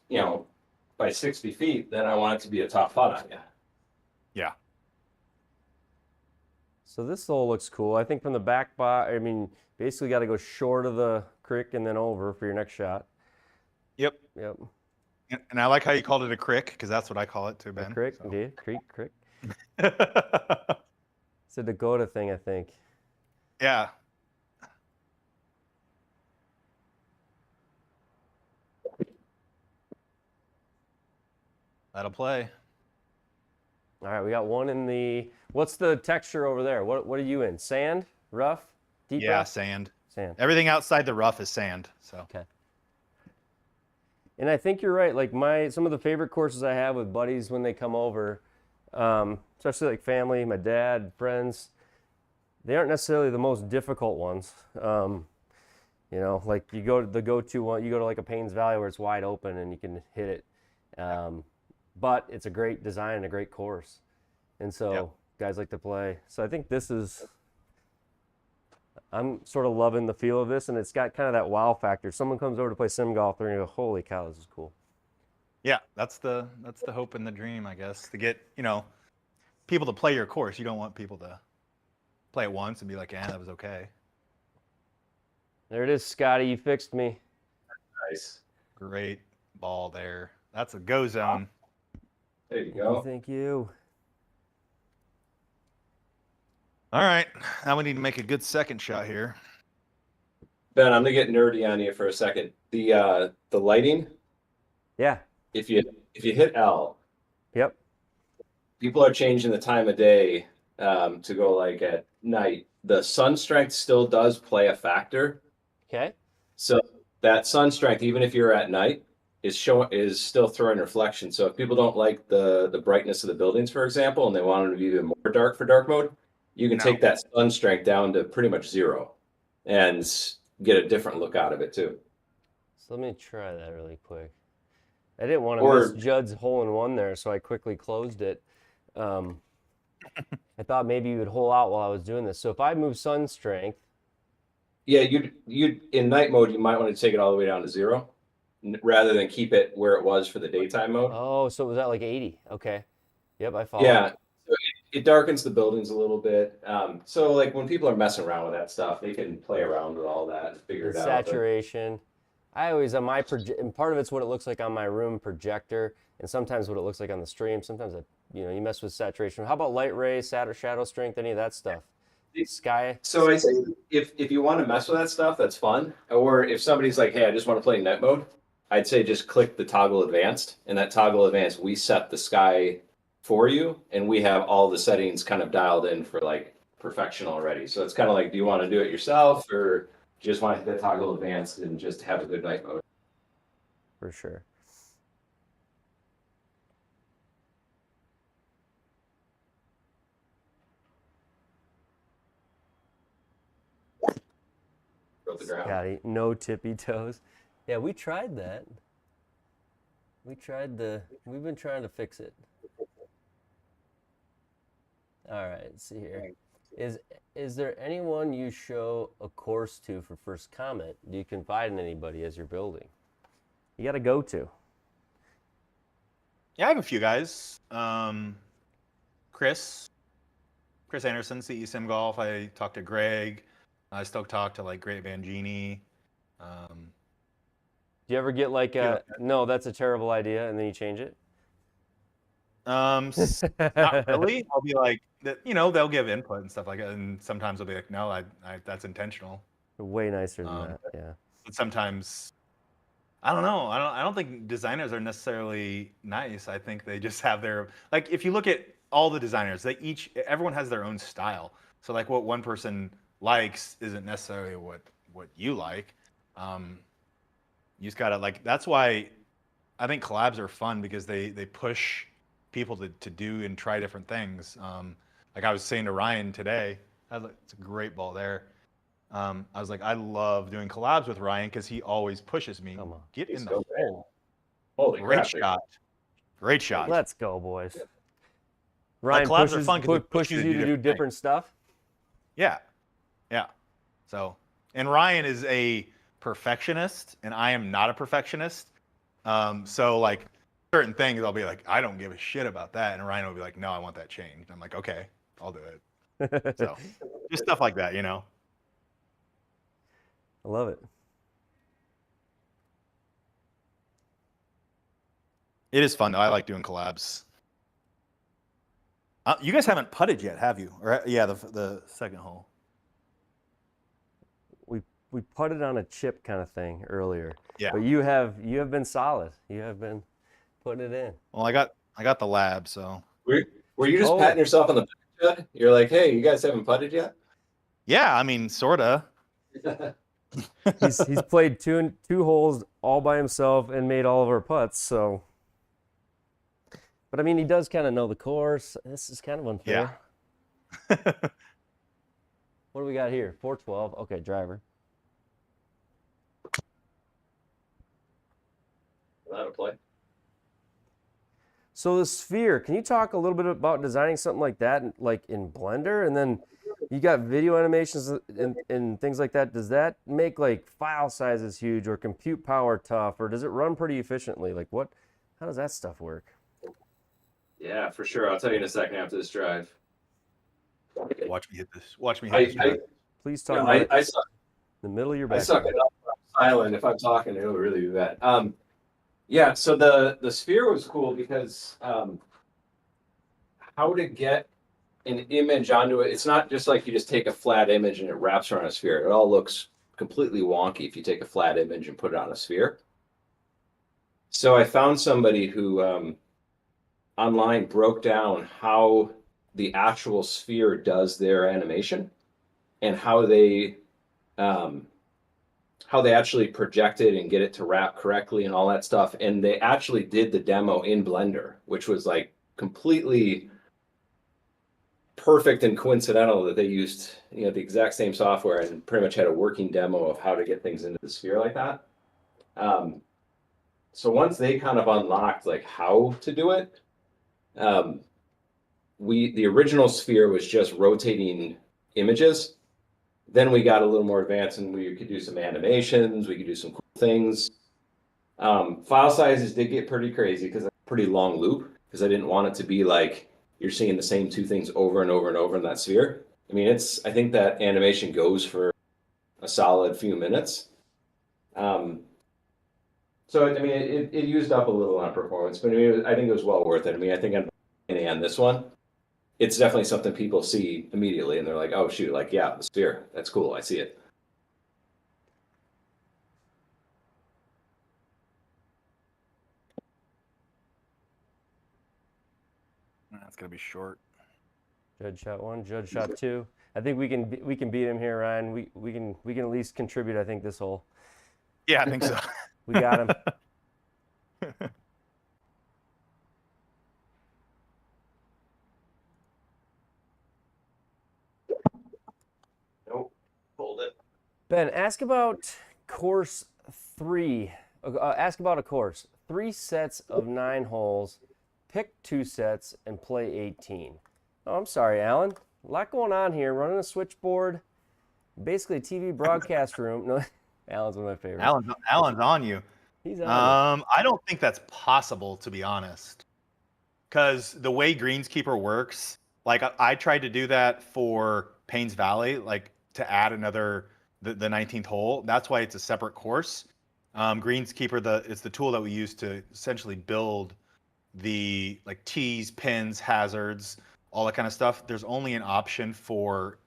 by 60 feet, then I want it to be a top putt on you. Yeah. So this hole looks cool. I think from the back basically got to go short of the creek and then over for your next shot. Yep. Yep. And I like how you called it a crick because that's what I call it too, Ben. A crick, so. indeed. Creek. It's a Dakota thing, I think. Yeah. That'll play. All right, we got one in the. What's the texture over there? What are you in? Sand, rough, deep Yeah, rough? sand. Sand. Everything outside the rough is sand. So. Okay. And I think you're right. Like some of the favorite courses I have with buddies when they come over, especially like family, my dad, friends, they aren't necessarily the most difficult ones. Like you go to the go-to one, you go to like a Paynes Valley where it's wide open and you can hit it. But it's a great design and a great course. And so guys like to play. So I think I'm sort of loving the feel of this, and it's got kind of that wow factor. Someone comes over to play sim golf, they're gonna go, holy cow, this is cool. Yeah, that's the hope and the dream, I guess, to get, people to play your course. You don't want people to play it once and be like, that was okay. There it is, Scotty, you fixed me. Nice. Great ball there. That's a go zone. There you go. Thank you. All right, now we need to make a good second shot here. Ben, I'm gonna get nerdy on you for a second. The lighting. Yeah. If you hit L. Yep. People are changing the time of day to go like at night. The sun strength still does play a factor. Okay. So that sun strength, even if you're at night, is still throwing reflection. So if people don't like the brightness of the buildings, for example, and they want them to be even more dark for dark mode, you can take that sun strength down to pretty much 0 and get a different look out of it too. So let me try that really quick. I didn't want to miss Judd's hole-in-one there, so I quickly closed it. I thought maybe you would hole out while I was doing this. So if I move sun strength, yeah, you'd in night mode, you might want to take it all the way down to 0 rather than keep it where it was for the daytime mode. Oh, so it was at like 80. Okay. Yep, I follow. Yeah, so it darkens the buildings a little bit. So like when people are messing around with that stuff, they can play around with all that and figure it out. Saturation. I always on my and part of it's what it looks like on my room projector, and sometimes what it looks like on the stream. Sometimes you mess with saturation. How about light ray, shadow strength, any of that stuff? Sky. So I say if you want to mess with that stuff, that's fun. Or if somebody's like, hey, I just want to play in night mode, I'd say just click the toggle advanced. And that toggle advanced, we set the sky for you, and we have all the settings kind of dialed in for like perfection already. So it's kind of like, do you want to do it yourself, or just want to hit the toggle advanced and just have a good night mode? For sure. Scotty, no tippy toes. Yeah, we tried that. We've been trying to fix it. All right, let's see here. Is there anyone you show a course to for first comment? Do you confide in anybody as you're building? You got to go to. Yeah, I have a few guys. Chris Anderson, CE Sim Golf. I talked to Greg. I still talk to like Great Vangini. Do you ever get like no, that's a terrible idea, and then you change it? Not really. I'll be like, they'll give input and stuff like that, and sometimes I'll be like, no, I that's intentional. Way nicer than that, yeah. But sometimes, I don't know. I don't think designers are necessarily nice. I think they just have their, like, if you look at all the designers, everyone has their own style. So like what one person likes isn't necessarily what you like. You just gotta, like, that's why I think collabs are fun, because they push people to do and try different things. Like I was saying to Ryan today, it's a great ball there. I was like, I love doing collabs with Ryan because he always pushes me. Get in the hole. Holy Great crap, shot. Great shot. Let's go, boys. Yeah. Ryan collabs are fun pushes you to do different stuff. Yeah. Yeah. So, and Ryan is a perfectionist, and I am not a perfectionist. So like certain things I'll be like, I don't give a shit about that, and Ryan will be like, no, I want that changed. I'm like, okay, I'll do it. So just stuff like that, I love it. It is fun though. I like doing collabs. You guys haven't putted yet, have you? Or yeah, the second hole. We putted on a chip kind of thing earlier. Yeah. But you have been solid. You have been putting it in. Well, I got the lab, so. Were you just patting yourself on the back? You're like, hey, you guys haven't putted yet? Yeah, I mean, sorta. he's played two holes all by himself and made all of our putts, so. But I mean, he does kind of know the course. This is kind of unfair. Yeah. What do we got here? 412. Okay, driver. That'll play. So the sphere, can you talk a little bit about designing something like that, like in Blender? And then you got video animations and things like that. Does that make like file sizes huge or compute power tough, or does it run pretty efficiently? Like how does that stuff work? Yeah, for sure. I'll tell you in a second after this drive. Watch me hit this. Watch me hit this. Please talk about it. I suck. In the middle of your back. I suck it up. I'm silent. If I'm talking, it'll really do that. Yeah, so the sphere was cool because how to get an image onto it. It's not just like you just take a flat image and it wraps around a sphere. It all looks completely wonky if you take a flat image and put it on a sphere. So I found somebody who online broke down how the actual sphere does their animation and how they actually project it and get it to wrap correctly and all that stuff. And they actually did the demo in Blender, which was like completely perfect and coincidental that they used, the exact same software and pretty much had a working demo of how to get things into the sphere like that. So once they kind of unlocked like how to do it, the original sphere was just rotating images. Then we got a little more advanced and we could do some animations, we could do some cool things. File sizes did get pretty crazy because it's a pretty long loop, because I didn't want it to be like you're seeing the same two things over and over and over in that sphere. I mean, I think that animation goes for a solid few minutes. So I mean, it used up a little on performance, but I mean, I think it was well worth it. I mean, I think on this one, it's definitely something people see immediately, and they're like, "Oh shoot, like yeah, the sphere, that's cool, I see it." That's gonna be short. Judge shot 1, Judge shot 2. I think we can beat him here, Ryan. We can at least contribute. I think this hole. Yeah, I think so. We got him. Nope, hold it. Ben, ask about course 3. Ask about a course. 3 sets of 9 holes. Pick 2 sets and play 18. Oh, I'm sorry, Alan. A lot going on here. Running a switchboard. Basically a TV broadcast room. No, Alan's one of my favorites. Alan's on you. He's on I don't think that's possible, to be honest. Because the way Greenskeeper works, like I tried to do that for Paynes Valley, like to add another the 19th hole. That's why it's a separate course. Greenskeeper, it's the tool that we use to essentially build the like tees, pins, hazards, all that kind of stuff. There's only an option for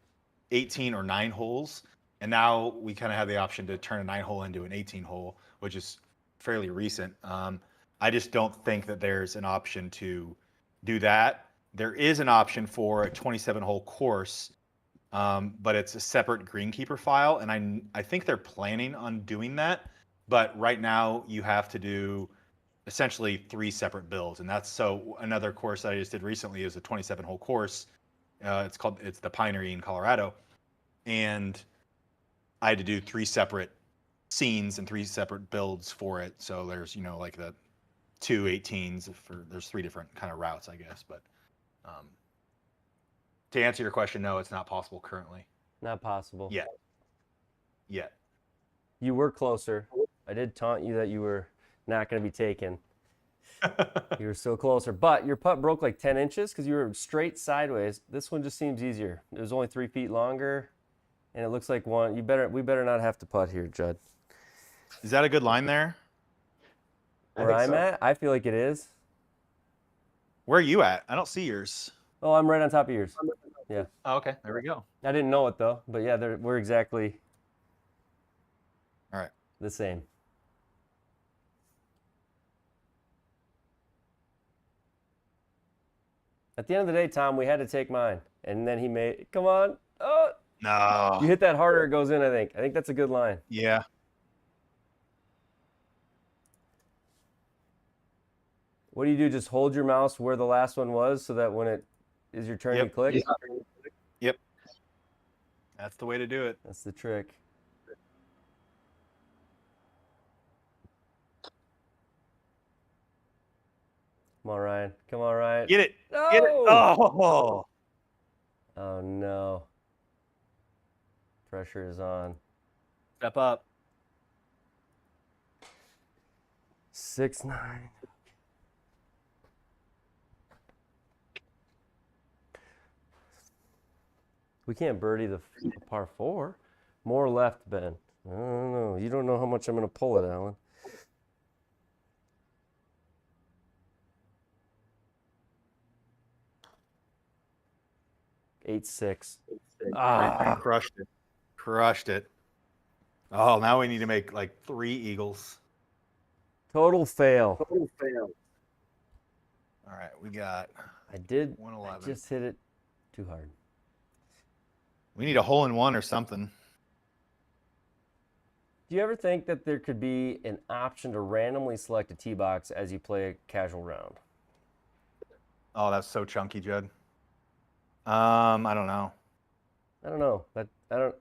18 or 9 holes, and now we kind of have the option to turn a 9 hole into an 18 hole, which is fairly recent. I just don't think that there's an option to do that. There is an option for a 27 hole course, but it's a separate Greenkeeper file, and I think they're planning on doing that. But right now you have to do essentially 3 separate builds, and that's so another course that I just did recently is a 27 hole course. It's the Pinery in Colorado, and I had to do 3 separate scenes and 3 separate builds for it. So there's like the 2 18s there's 3 different kind of routes, I guess. But to answer your question, no, it's not possible currently. Not possible. Yet. You were closer. I did taunt you that you were not going to be taken. You were still closer, but your putt broke like 10 inches because you were straight sideways. This one just seems easier. It was only 3 feet longer, and it looks like one. We better not have to putt here, Judd. Is that a good line there? Where I'm at, I feel like it is. Where are you at? I don't see yours. Oh, I'm right on top of yours. Yeah. Oh, okay. There we go. I didn't know it though, but yeah, we're exactly all right. The same. At the end of the day, Tom, we had to take mine, and then he made. Come on. Oh. No. You hit that harder, it goes in. I think that's a good line. Yeah. What do you do? Just hold your mouse where the last one was, so that when it is your turn, you click. Yep. That's the way to do it. That's the trick. Come on, Ryan. Come on, Ryan. Get it. No! Get it. Oh. Oh no. Pressure is on. Step up. 6-9. We can't birdie the par 4. More left, Ben. I don't know. You don't know how much I'm going to pull it, Alan. Eight six. Ah, crushed it. Oh, now we need to make like 3 eagles. Total fail. All right, we got. I did. 111. I just hit it too hard. We need a hole in one or something. Do you ever think that there could be an option to randomly select a tee box as you play a casual round? Oh, that's so chunky, Judd. I don't know. I don't know. I don't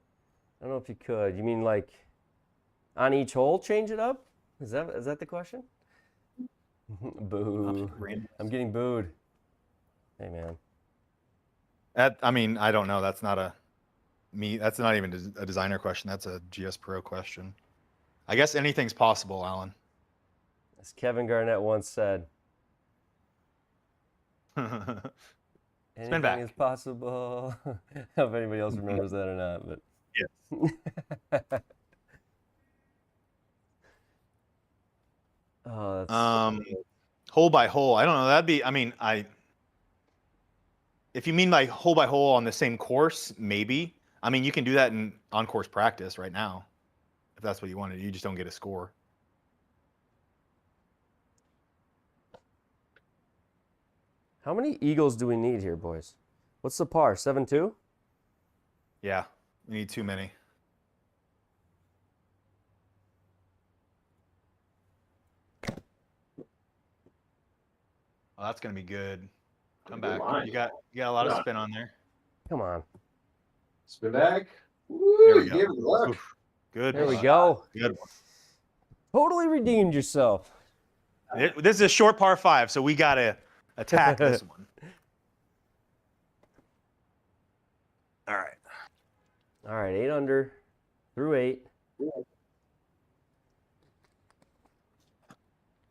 know if you could. You mean like on each hole change it up? Is that the question? Boo. Random. I'm getting booed. Hey, man. I mean, I don't know. That's not a me. That's not even a designer question. That's a GSPro question. I guess anything's possible, Alan. As Kevin Garnett once said, anything back. is possible. I don't know if anybody else remembers that or not, but Yes. Oh, that's Hole by hole. I don't know. That'd be. I mean, if you mean by hole on the same course, maybe. I mean, you can do that in on-course practice right now, if that's what you wanted. You just don't get a score. How many eagles do we need here, boys? What's the par? 7-2? Yeah, we need too many. Oh, that's gonna be good. Come back. Line. You got a lot of spin on there. Come on. Spin back. There Woo, we you go. gave it luck. Oof. Good. There we one. go. Good one. Totally redeemed yourself. This is a short par 5, so we gotta attack this one. All right. All right, 8 under through 8.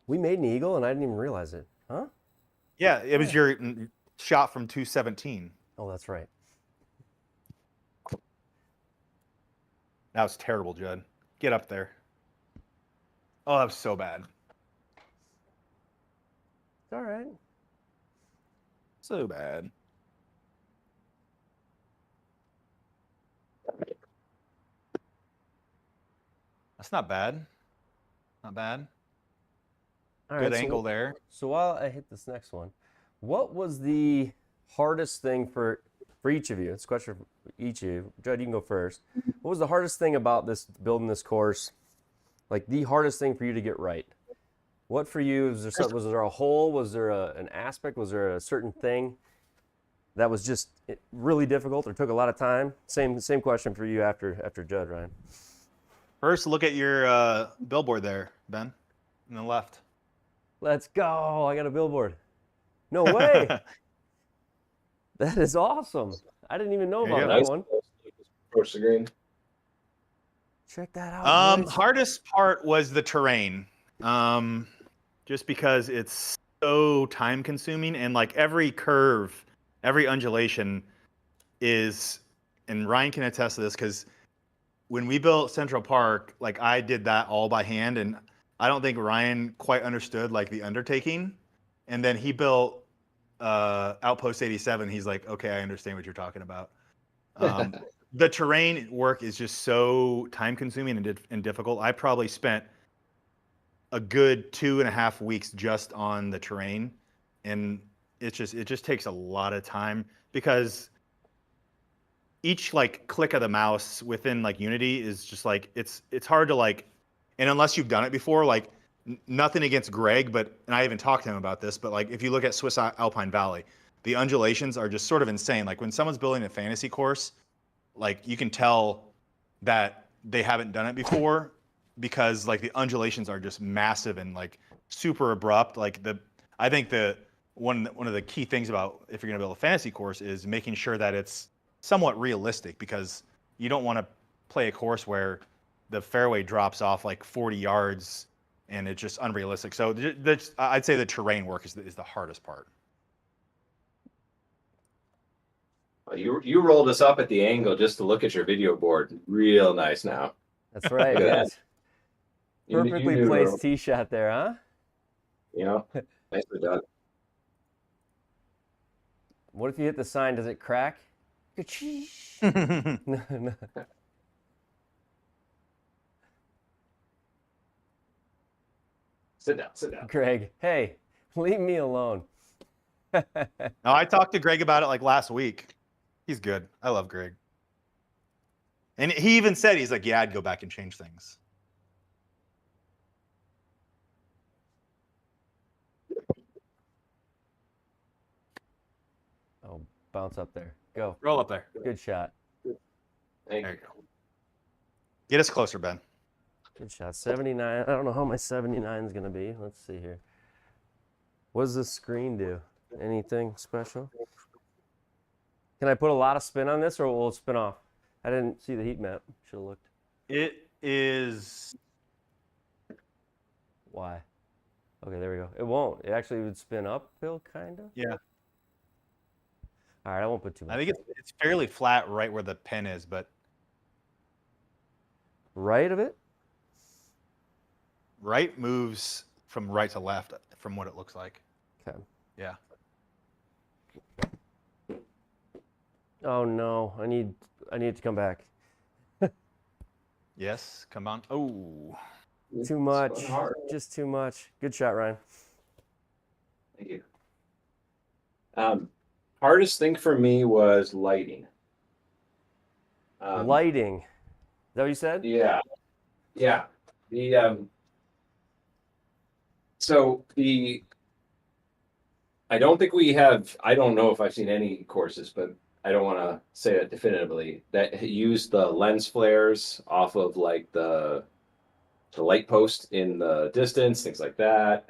We made an eagle and I didn't even realize it. Huh? Yeah, it was your shot from 217. Oh, that's right. That was terrible, Judd. Get up there. Oh, that was so bad. It's all right. So bad. That's not bad. Not bad. All Good right, angle there. So while I hit this next one, what was the hardest thing for each of you? It's a question for each of you. Judd, you can go first. What was the hardest thing about this building this course? Like the hardest thing for you to get right? What for you? Was there a hole? Was there an aspect? Was there a certain thing that was just really difficult or took a lot of time? Same question for you after Judd, Ryan. First, look at your billboard there, Ben, on the left. Let's go. I got a billboard. No way. That is awesome. I didn't even know There you about go. that Nice. one. Approach the green. Check that out. boys. Hardest part was the terrain. Just because it's so time consuming and like every curve, every undulation is, and Ryan can attest to this because when we built Central Park, like I did that all by hand, and I don't think Ryan quite understood like the undertaking. And then he built Outpost 87. He's like, okay, I understand what you're talking about. The terrain work is just so time consuming and difficult. I probably spent a good 2.5 weeks just on the terrain, and it just takes a lot of time because each like click of the mouse within like Unity is just like it's hard to like, and unless you've done it before, like nothing against Greg, but and I even talked to him about this, but like if you look at Swiss Alpine Valley, the undulations are just sort of insane. Like when someone's building a fantasy course, like you can tell that they haven't done it before because like the undulations are just massive and like super abrupt. Like I think the one of the key things about if you're going to build a fantasy course is making sure that it's somewhat realistic, because you don't want to play a course where the fairway drops off like 40 yards and it's just unrealistic. So I'd say the terrain work is the hardest part. You rolled us up at the angle just to look at your video board. Real nice now. That's right. Look at Yes. You Perfectly knew, placed tee shot there, huh? You know, nicely done. What if you hit the sign? Does it crack? No, no. Sit down. Greg, hey, leave me alone. No, I talked to Greg about it like last week. He's good. I love Greg. And he even said, he's like, yeah, I'd go back and change things. Oh, bounce up there. Go. Roll up there. Good shot. Thank There you. you go. Get us closer, Ben. Good shot. 79. I don't know how my 79 is going to be. Let's see here. What does this screen do? Anything special? Can I put a lot of spin on this, or will it spin off? I didn't see the heat map. Should have looked. It is. Why? Okay, there we go. It won't. It actually would spin uphill, kind of. Yeah. All right, I won't put too much. I think it's fairly flat right where the pin is, but Right of it? right moves from right to left from what it looks like. Okay. Yeah. Oh no, I need it to come back. Yes, come on. Oh. Too much. Just too much. Good shot, Ryan. Thank you. Hardest thing for me was lighting. Lighting. Is that what you said? Yeah. Yeah. I don't think we have, I don't know if I've seen any courses, but I don't want to say that definitively, that use the lens flares off of like the light post in the distance, things like that.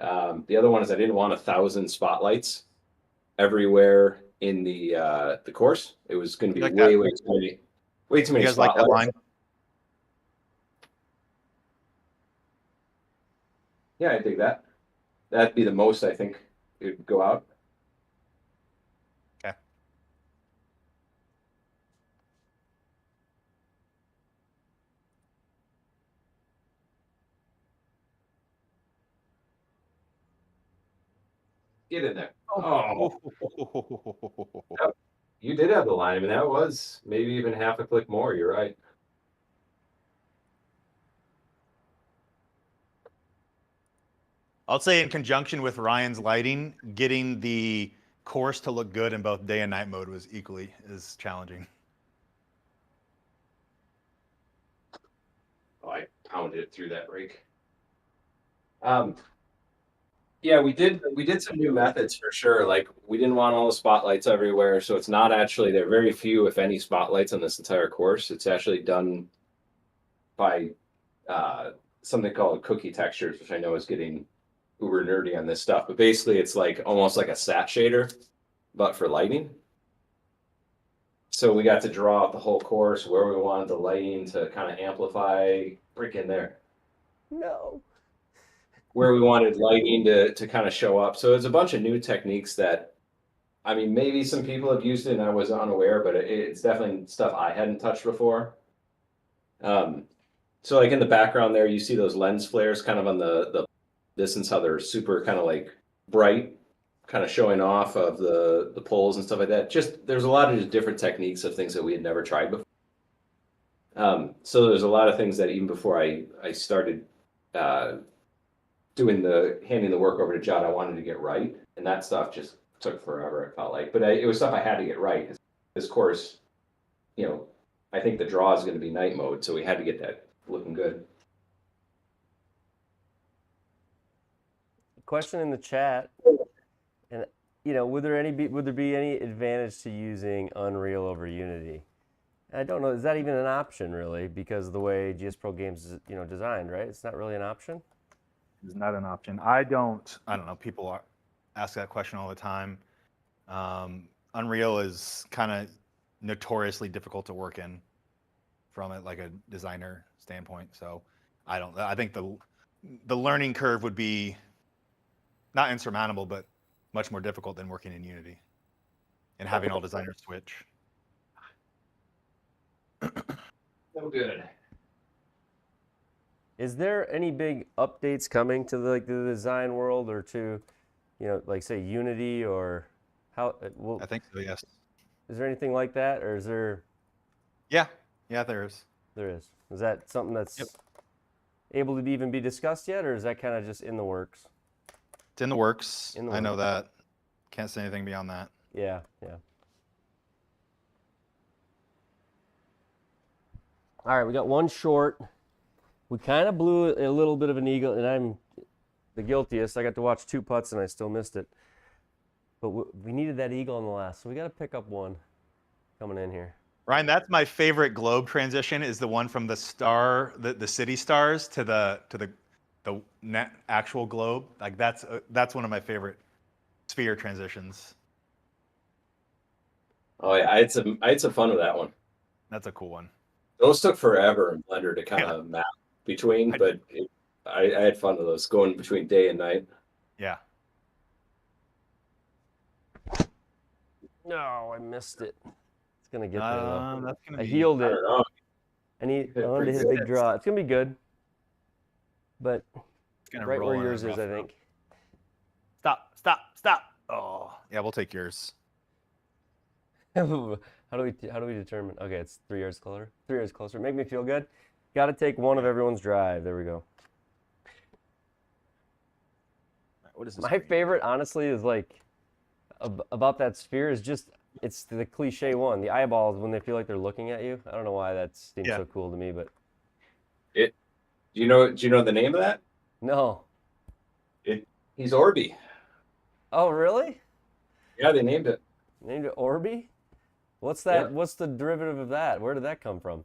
The other one is I didn't want 1,000 spotlights everywhere in the course. It was going to be Like way that? too many, way too many You guys like spotlights. that line? Yeah, I dig that. That'd be the most I think it would go out. Okay. Get in there. Oh, you did have the line. I mean, that was maybe even half a click more. You're right. I'll say in conjunction with Ryan's lighting, getting the course to look good in both day and night mode was equally as challenging. Oh, I pounded it through that break. Yeah, we did some new methods for sure. Like we didn't want all the spotlights everywhere, so it's not actually, there are very few, if any, spotlights on this entire course. It's actually done by something called cookie textures, which I know is getting uber nerdy on this stuff. But basically, it's like almost like a sat shader, but for lighting. So we got to draw out the whole course where we wanted the lighting to kind of amplify. Break in there. No. Where we wanted lighting to kind of show up. So it's a bunch of new techniques that, I mean, maybe some people have used it and I was unaware, but it's definitely stuff I hadn't touched before. So like in the background there, you see those lens flares kind of on the distance, how they're super kind of like bright, kind of showing off of the poles and stuff like that. Just there's a lot of just different techniques of things that we had never tried before. So there's a lot of things that even before I started handing the work over to Judd, I wanted to get right, and that stuff just took forever. It felt like, but it was stuff I had to get right. This course, you know, I think the draw is going to be night mode, so we had to get that looking good. Question in the chat, and you know, would there be any advantage to using Unreal over Unity? I don't know. Is that even an option really? Because of the way GSPro games is, you know, designed, right? It's not really an option. It's not an option. I don't know. People ask that question all the time. Unreal is kind of notoriously difficult to work in from it, like a designer standpoint. So I think the learning curve would be not insurmountable, but much more difficult than working in Unity and having all designers switch. So good. Is there any big updates coming to the design world, or to, you know, like say Unity, or how? I think so. Yes. Is there anything like that, or is there? Yeah, there is. There is. Is that something that's able to even be discussed yet, or is that kind of just in the works? It's in the works. In the I know works. that. Can't say anything beyond that. Yeah. All right, we got one short. We kind of blew a little bit of an eagle, and I'm the guiltiest. I got to watch 2 putts, and I still missed it. But we needed that eagle on the last, so we got to pick up one coming in here. Ryan, that's my favorite globe transition, is the one from the star, the city stars to the actual globe. Like that's one of my favorite sphere transitions. Oh yeah, I had some fun with that one. That's a cool one. Those took forever in Blender to kind Yeah. of map between, but I had fun with those going between day and night. Yeah. No, I missed it. It's gonna get there though. That's gonna I be. healed I it. don't know. I need Yeah, I wanted to pretty hit a big good. draw. It's gonna be good. But It's gonna right roll where in yours a is, rough I road. think. Stop. Oh, yeah, we'll take yours. How do we determine? Okay, it's 3 yards closer. 3 yards closer. Make me feel good. Got to take one of everyone's drive. There we go. What is this? My favorite, honestly, is like about that sphere is just it's the cliche one. The eyeballs when they feel like they're looking at you. I don't know why that seems so cool to me, but Do you know the name of that? no. He's Orby. Oh, really? Yeah, they named it. Named it Orby? What's that? Yeah. What's the derivative of that? Where did that come from?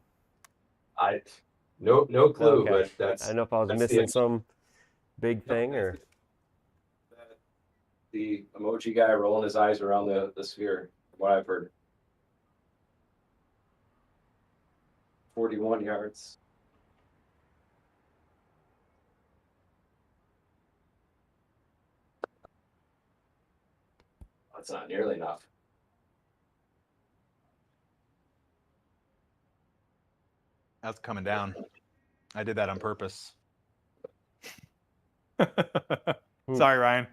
No clue, Okay. but that's I don't know if I was that's missing some big No, thing that's or. the emoji guy rolling his eyes around the sphere, from what I've heard. 41 yards. That's not nearly enough. That's coming down. I did that on purpose. Sorry, Ryan.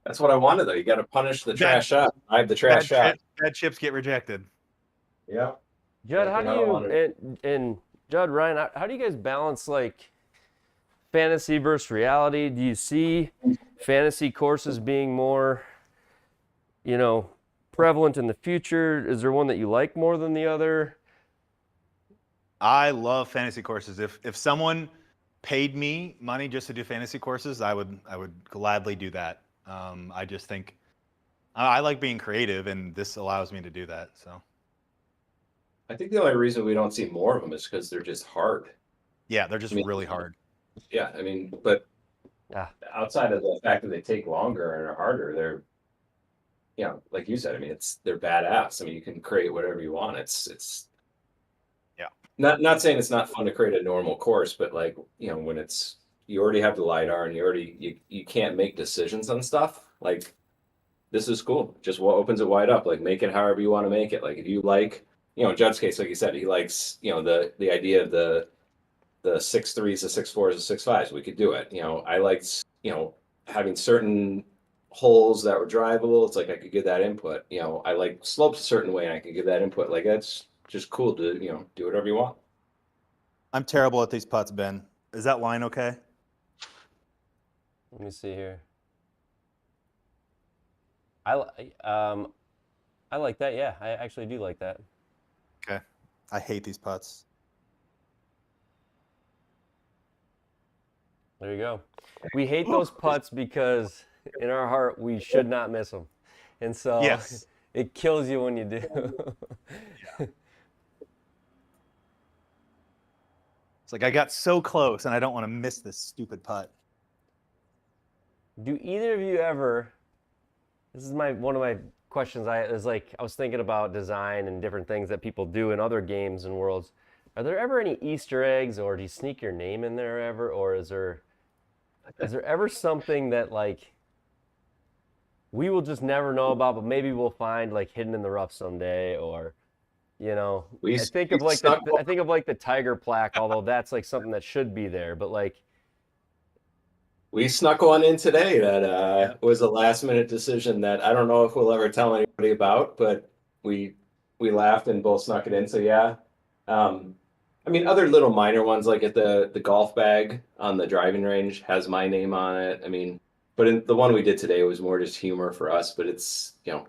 That's what I wanted, though. You got to punish the trash shot. I have the trash shot. Bad chips get rejected. Yeah. Judd, Like, how you do know, you and Judd, Ryan, how do you guys balance like fantasy versus reality? Do you see fantasy courses being more, prevalent in the future? Is there one that you like more than the other? I love fantasy courses. If someone paid me money just to do fantasy courses, I would gladly do that. I just think I like being creative, and this allows me to do that. So I think the only reason we don't see more of them is because they're just hard. yeah, they're just really hard. Yeah, I mean, but Yeah. outside of the fact that they take longer and are harder, they're, like you said, I mean, they're badass. I mean, you can create whatever you want. It's Yeah. not saying it's not fun to create a normal course, but like, when you already have the LiDAR and you can't make decisions on stuff, like this is cool. Just what opens it wide up, like make it however you want to make it. Like if you like, in Judd's case, like you said, he likes, the idea of the 6.3s, the 6.4s, the 6.5s. We could do it. I liked, having certain holes that were drivable. It's like I could give that input. I like slopes a certain way and I could give that input. Like that's just cool to, do whatever you want. I'm terrible at these putts, Ben. Is that line okay? Let me see here. I like that. Yeah, I actually do like that. Okay. I hate these putts. There you go. We hate those putts because in our heart we should not miss them, and so Yes. it kills you when you do. Yeah. It's like I got so close, and I don't want to miss this stupid putt. Do either of you ever? This is one of my questions. I was thinking about design and different things that people do in other games and worlds. Are there ever any Easter eggs, or do you sneak your name in there ever, or is there ever something that like we will just never know about, but maybe we'll find like hidden in the rough someday, or I think of like the tiger plaque, although that's like something that should be there, but like we snuck one in today that was a last minute decision that I don't know if we'll ever tell anybody about, but we laughed and both snuck it in. So yeah. I mean, other little minor ones like at the golf bag on the driving range has my name on it. I mean, but in the one we did today was more just humor for us, but it's, yeah,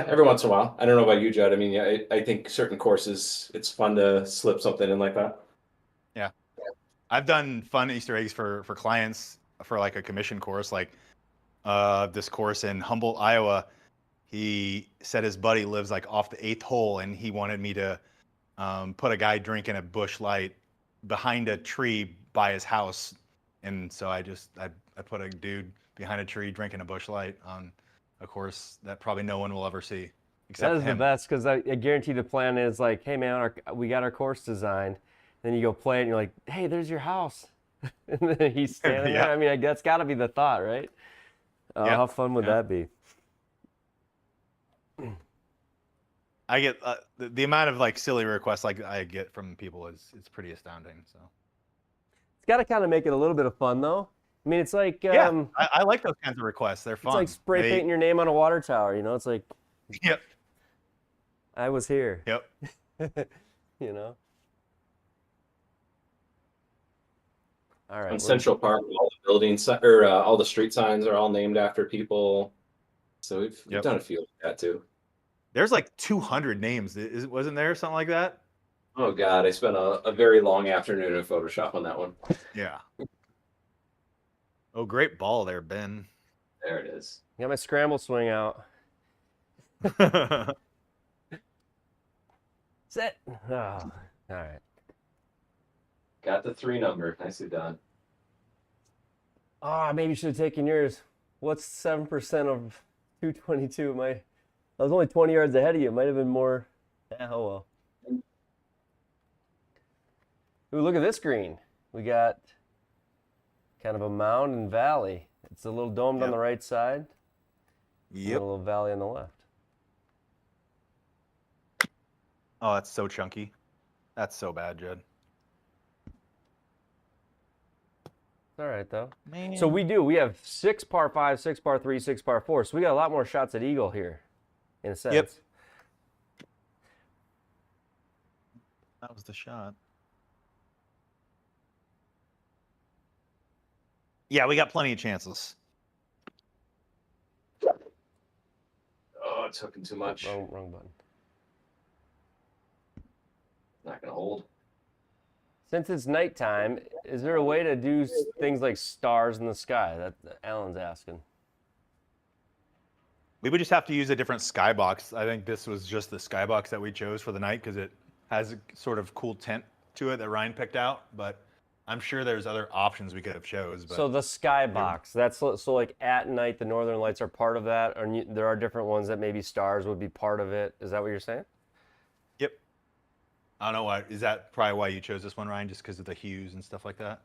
every once in a while. I don't know about you, Judd. I mean, yeah, I think certain courses, it's fun to slip something in like that. Yeah. I've done fun Easter eggs for clients for like a commission course, like this course in Humboldt, Iowa. He said his buddy lives like off the 8th hole, and he wanted me to put a guy drinking a Busch Light behind a tree by his house And so I put a dude behind a tree drinking a bush light on a course that probably no one will ever see except That is him. the best because I guarantee the plan is like, hey man, we got our course designed. Then you go play it and you're like, hey, there's your house. And then he's standing Yeah. there. I mean, that's got to be the thought, right? Oh, Yeah. how fun would Yeah. that be? I get the amount of like silly requests like I get from people is it's pretty astounding. So It's got to kind of make it a little bit of fun though. I mean, it's like yeah, I like those kinds of requests. They're it's fun. like spray painting your name on a water tower. You know, it's like Yep. I was here. Yep. You know. All right. On Central Park, all the buildings or all the street signs are all named after people. So we've done a few like that too. There's like 200 names. Wasn't there something like that? Oh God, I spent a very long afternoon in Photoshop on that one. Yeah. Oh, great ball there, Ben. There it is. Got my scramble swing out. Set. Oh, all right. Got the 3 number. Nicely done. Oh, maybe you should have taken yours. What's 7% of 222? I was only 20 yards ahead of you. It might have been more. Yeah, oh well. Ooh, look at this green. We got kind of a mound and valley. It's a little domed on the right side. And a little valley on the left. Oh, that's so chunky. That's so bad, Jed. It's all right though. Man. So we have 6 par 5, 6 par 3, 6 par 4. So we got a lot more shots at eagle here, in a sense. Yep. That was the shot. Yeah, we got plenty of chances. Oh, it's hooking too much. Wrong button. Not gonna hold. Since it's nighttime, is there a way to do things like stars in the sky? That Alan's asking. We would just have to use a different skybox. I think this was just the skybox that we chose for the night because it has a sort of cool tint to it that Ryan picked out. But I'm sure there's other options we could have chose. But So the skybox, that's so like at night the northern lights are part of that, or there are different ones that maybe stars would be part of it. Is that what you're saying? Yep. I don't know why. Is that probably why you chose this one, Ryan? Just because of the hues and stuff like that?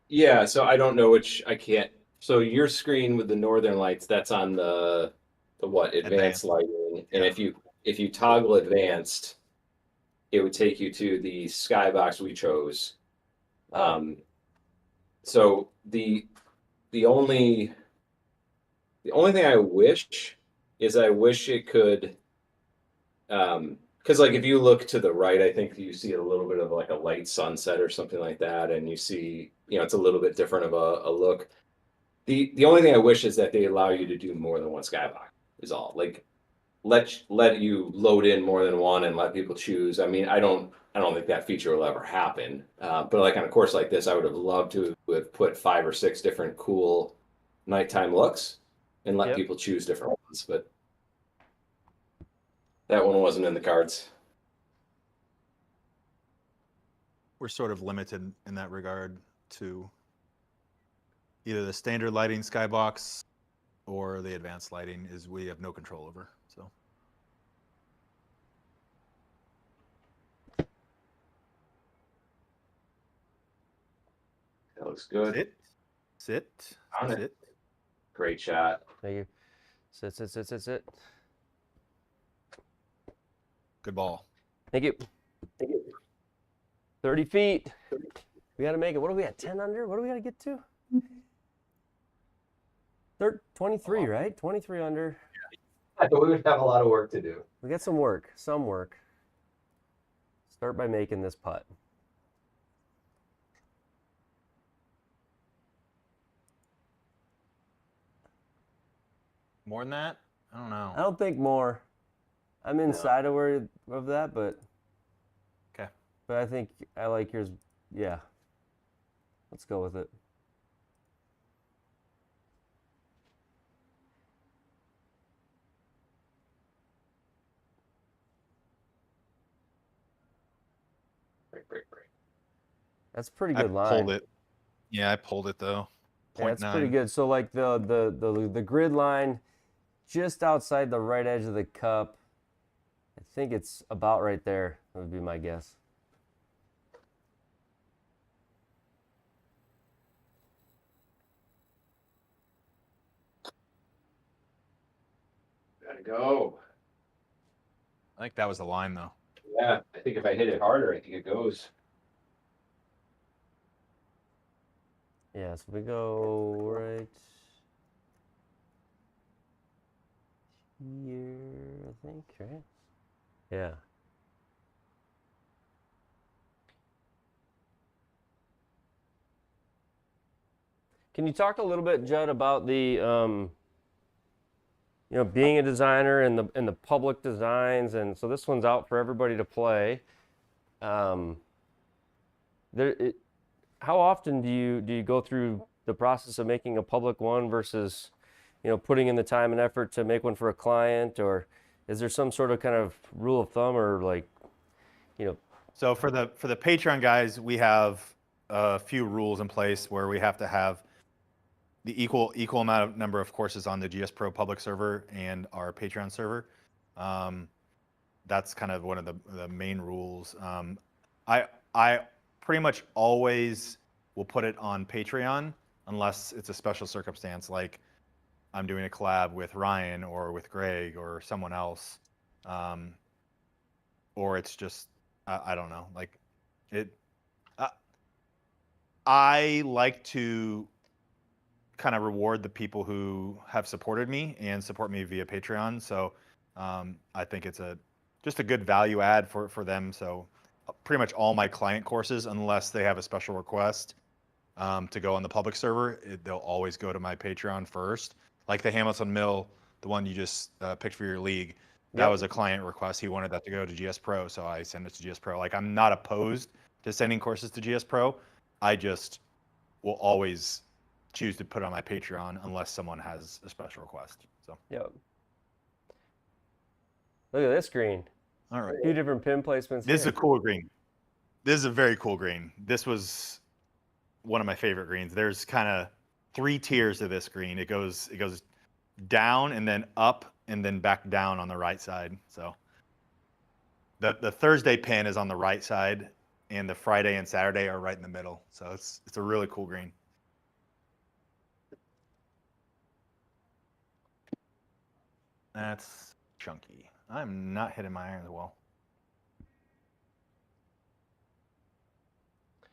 Yeah, so I don't know which I can't. So your screen with the northern lights, that's on the what? Advanced lighting. And if you toggle advanced, it would take you to the skybox we chose. So the only thing I wish is it could because like if you look to the right, I think you see a little bit of like a light sunset or something like that, and you see, it's a little bit different of a look. The only thing I wish is that they allow you to do more than one skybox is all. Like let you load in more than one and let people choose. I mean, I don't think that feature will ever happen. But like on a course like this, I would have loved to have put 5 or 6 different cool nighttime looks and let people choose different ones. But that one wasn't in the cards. We're sort of limited in that regard to either the standard lighting skybox or the advanced lighting is we have no control over. So That looks good. Sit. Great shot. Thank you. Sit. Good ball. Thank you. 30 feet. We got to make it. What are we at? 10 under? What do we got to get to? 23, right? 23 under. We would have a lot of work to do. We got some work. Start by making this putt. More than that? I don't know. I don't think more. I'm inside of that, but okay. But I think I like yours. Yeah. Let's go with it. Break. That's a pretty good line. Hold it. Yeah, I pulled it though. Yeah, it's pretty 0.9. good. So like the grid line just outside the right edge of the cup. I think it's about right there. That would be my guess. Gotta go. I think that was the line though. Yeah, I think if I hit it harder, I think it goes. Yeah, so we go right here, I think, right? Yeah. Can you talk a little bit, Judd, about the being a designer and the public designs, and so this one's out for everybody to play. Um, how often do you go through the process of making a public one versus, putting in the time and effort to make one for a client, or is there some sort of kind of rule of thumb or like, So for the Patreon guys, we have a few rules in place where we have to have the equal amount of number of courses on the GSPro public server and our Patreon server. That's kind of one of the main rules. I pretty much always will put it on Patreon unless it's a special circumstance, like I'm doing a collab with Ryan or with Greg or someone else, or it's just I don't know, like it. I like to kind of reward the people who have supported me and support me via Patreon. So I think it's just a good value add for them. So pretty much all my client courses, unless they have a special request to go on the public server, they'll always go to my Patreon first. Like the Hamilton Mill, the one you just picked for your league, that was a client request. He wanted that to go to GSPro, so I sent it to GSPro. Like, I'm not opposed to sending courses to GSPro. I just will always choose to put it on my Patreon unless someone has a special request. So Yep. Look at this green. All right. 2 different pin placements. This is here. a cool green. This is a very cool green. This was one of my favorite greens. There's kind of 3 tiers of this green. It goes down and then up and then back down on the right side. So the Thursday pin is on the right side and the Friday and Saturday are right in the middle. So it's a really cool green. That's chunky. I'm not hitting my irons well.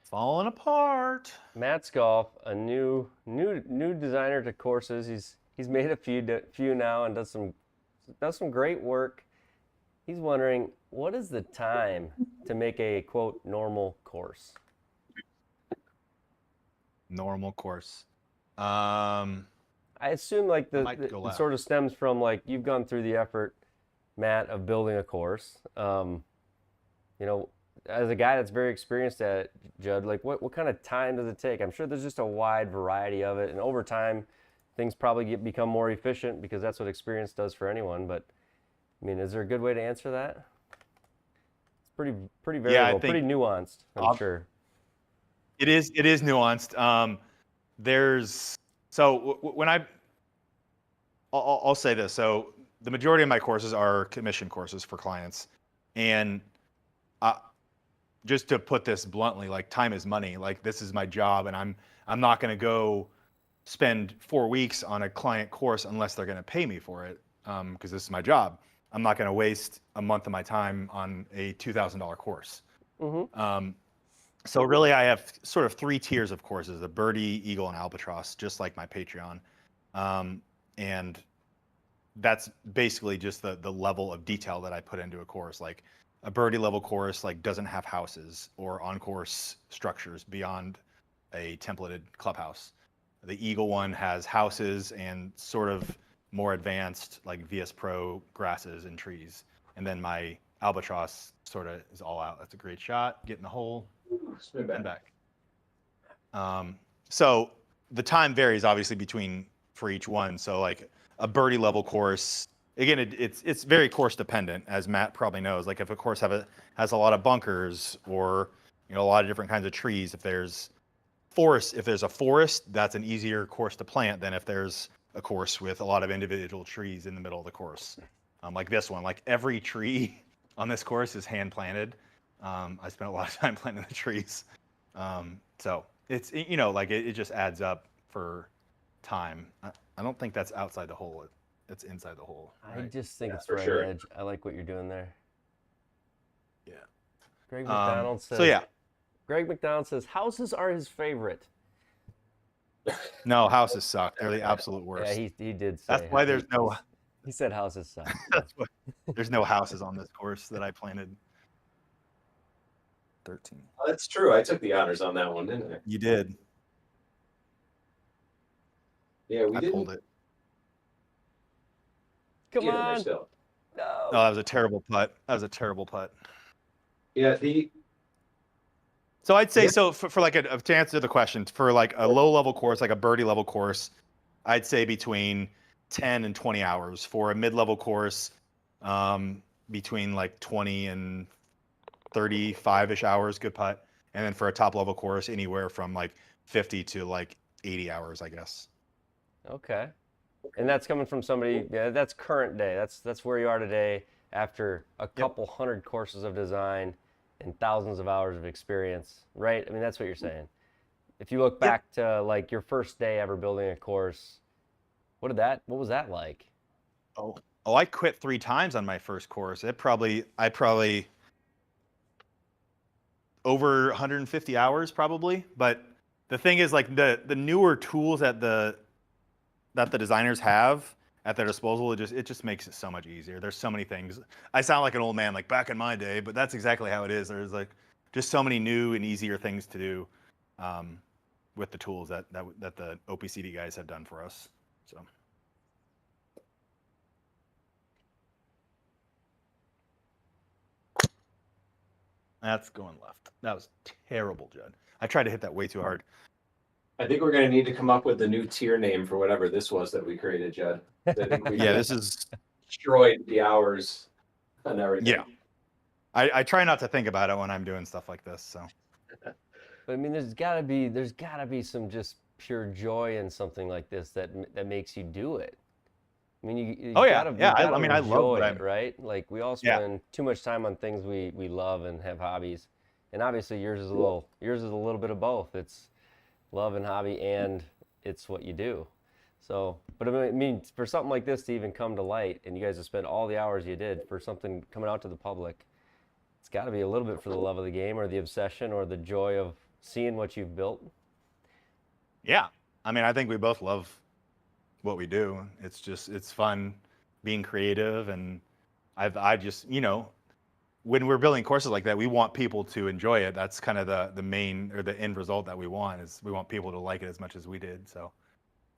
Falling apart. Matt's Golf, a new designer to courses. He's made a few now and does some great work. He's wondering, what is the time to make a quote normal course? Normal course. I assume like it sort of stems from like you've gone through the effort, Matt, of building a course. As a guy that's very experienced at it, Judd, like what kind of time does it take? I'm sure there's just a wide variety of it, and over time, things probably become more efficient because that's what experience does for anyone. But I mean, is there a good way to answer that? It's pretty variable, pretty nuanced, I'm sure. It is nuanced. I'll say this. So the majority of my courses are commission courses for clients, and just to put this bluntly, like time is money. Like this is my job, and I'm not going to go spend 4 weeks on a client course unless they're going to pay me for it, because this is my job. I'm not going to waste a month of my time on a $2,000 course. Mm-hmm. So really, I have sort of 3 tiers of courses: a birdie, eagle, and albatross, just like my Patreon. And that's basically just the level of detail that I put into a course. Like a birdie level course, like doesn't have houses or on-course structures beyond a templated clubhouse. The eagle one has houses and sort of more advanced, like GSPro grasses and trees. And then my albatross sort of is all out. That's a great shot. Get in the hole. Spin back. So the time varies obviously for each one. So like a birdie level course, again, it's very course dependent, as Matt probably knows. Like if a course has a lot of bunkers or a lot of different kinds of trees, if there's forest, if there's a forest, that's an easier course to plant than if there's a course with a lot of individual trees in the middle of the course. Like this one, like every tree on this course is hand planted. I spent a lot of time planting the trees. So it's, you know, like it just adds up for time. I don't think that's outside the hole. It's inside the hole. I Right? just think it's for right sure. edge. I like what you're doing there. Yeah. Greg McDonald says. So yeah. Greg McDonald says houses are his favorite. No, houses suck. They're the absolute worst. Yeah, he did say. That's why there's no. He said houses suck. That's why there's no houses on this course that I planted. 13. Oh, that's true. I took the honors on that one, didn't I? You did. Yeah, we I did. pulled it. Come Get in there on. still. No. Oh, that was a terrible putt. That was a terrible putt. Yeah, So I'd say, so for like to answer the question, for like a low level course, like a birdie level course, I'd say between 10 and 20 hours. For a mid level course, between like 20 and 35-ish hours, good putt. And then for a top level course, anywhere from like 50 to like 80 hours, I guess. Okay. And that's coming from somebody, yeah, that's current day. That's where you are today after a couple hundred courses of design and thousands of hours of experience, right? I mean, that's what you're saying. If you look back to like your first day ever building a course, what was that like? Oh, I quit 3 times on my first course. I probably over 150 hours probably. But the thing is, like the newer tools that the designers have at their disposal, it just makes it so much easier. There's so many things. I sound like an old man, like back in my day, but that's exactly how it is. There's like just so many new and easier things to do with the tools that the OPCD guys have done for us. So. That's going left. That was terrible, Judd. I tried to hit that way too hard. I think we're going to need to come up with a new tier name for whatever this was that we created, Judd. I think we Yeah, this is destroyed the hours and everything. Yeah. I try not to think about it when I'm doing stuff like this. So. But I mean, there's gotta be some just pure joy in something like this that makes you do it. I mean, you Oh, yeah. gotta, Yeah, you gotta I mean, I love what enjoy I'm- it, right? Like we all spend too much time on things we love and have hobbies, and obviously yours is a little bit of both. It's love and hobby, and it's what you do. So, but I mean, for something like this to even come to light, and you guys have spent all the hours you did for something coming out to the public, it's got to be a little bit for the love of the game, or the obsession, or the joy of seeing what you've built. Yeah. I mean, I think we both love what we do. It's fun being creative, and I just, you know, when we're building courses like that, we want people to enjoy it. That's kind of the main, or the end result that we want, is we want people to like it as much as we did. So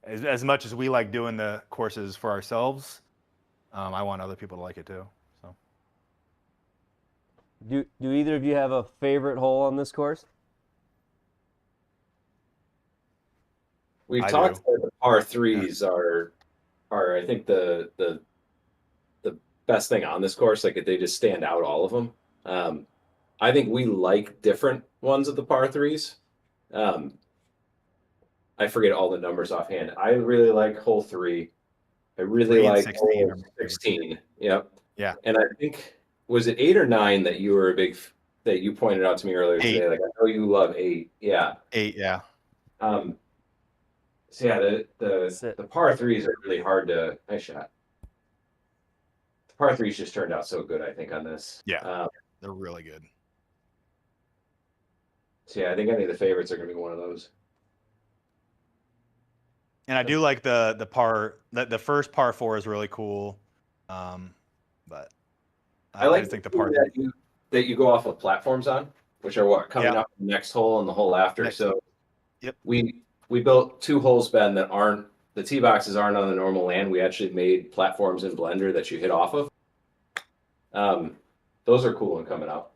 as much as we like doing the courses for ourselves, I want other people to like it too. So Do either of you have a favorite hole on this course? We've I talked do. about the par threes are I think the best thing on this course. Like they just stand out, all of them. I think we like different ones of the par threes. I forget all the numbers offhand. I really like hole 3. I really 3 and like 16 hole 16. Yep. Yeah. And I think, was it 8 or 9 that you were that you pointed out to me earlier 8. today? Like, I know you love 8. Yeah. 8, yeah. So yeah, the par threes are really hard to. Nice shot. The par threes just turned out so good, I think, on this. Yeah. They're really good. So yeah, I think any of the favorites are going to be one of those. And I do like the first par 4 is really cool. But I like just think the par that you go off of platforms on, which are what coming up the next hole and the hole after. So we built 2 holes, Ben, that aren't, the tee boxes aren't on the normal land. We actually made platforms in Blender that you hit off of. Those are cool and coming out.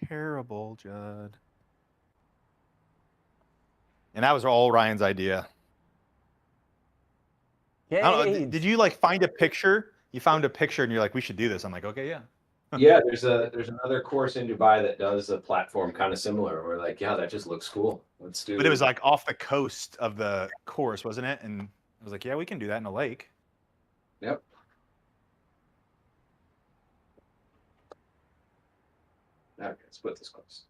Terrible, Judd. And that was all Ryan's idea. Yeah. I don't know, did you like find a picture? You found a picture and you're like, we should do this. I'm like, okay, yeah. Yeah, there's another course in Dubai that does a platform kind of similar. We're like, yeah, that just looks cool. Let's do. But it was like off the coast of the course, wasn't it? And I was like, yeah, we can do that in a lake. Yep. Okay, let's put this close.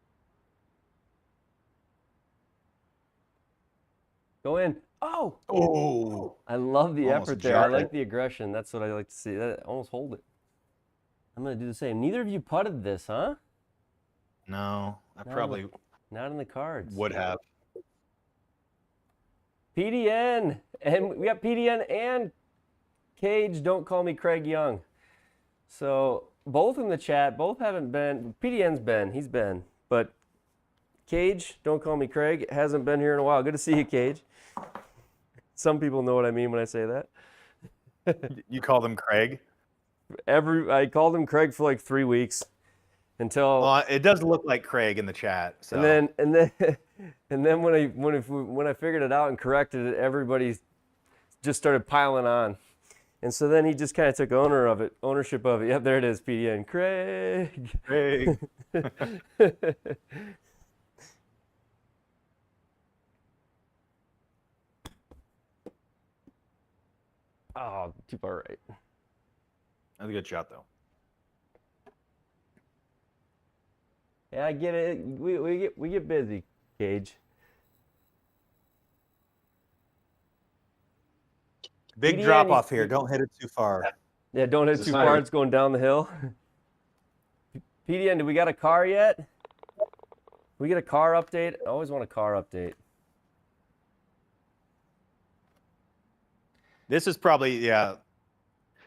Go in. Oh, Oh, I love the Almost effort there. I jarred like it. the aggression. That's what I like to see. Almost hold it. I'm gonna do the same. Neither of you putted this, huh? no, I probably Not in the cards. would have. PDN, and we got PDN and Cage. Don't call me Craig Young. So both in the chat. Both haven't been. PDN's been. He's been. But Cage, don't call me Craig, hasn't been here in a while. Good to see you, Cage. Some people know what I mean when I say that. You call them Craig? I called him Craig for like 3 weeks until. Well, it does look like Craig in the chat. So. And then when I figured it out and corrected it, everybody just started piling on. And so then he just kind of took ownership of it. Yep, there it is, PDN. Craig. Craig. Oh, too far right. That's a good shot, though. Yeah, I get it. We get busy, Cage. Big PDN, drop off here. Don't hit it too far. Yeah, don't hit Is too this far. higher? It's going down the hill. PDN, do we got a car yet? We get a car update? I always want a car update. This is probably, yeah.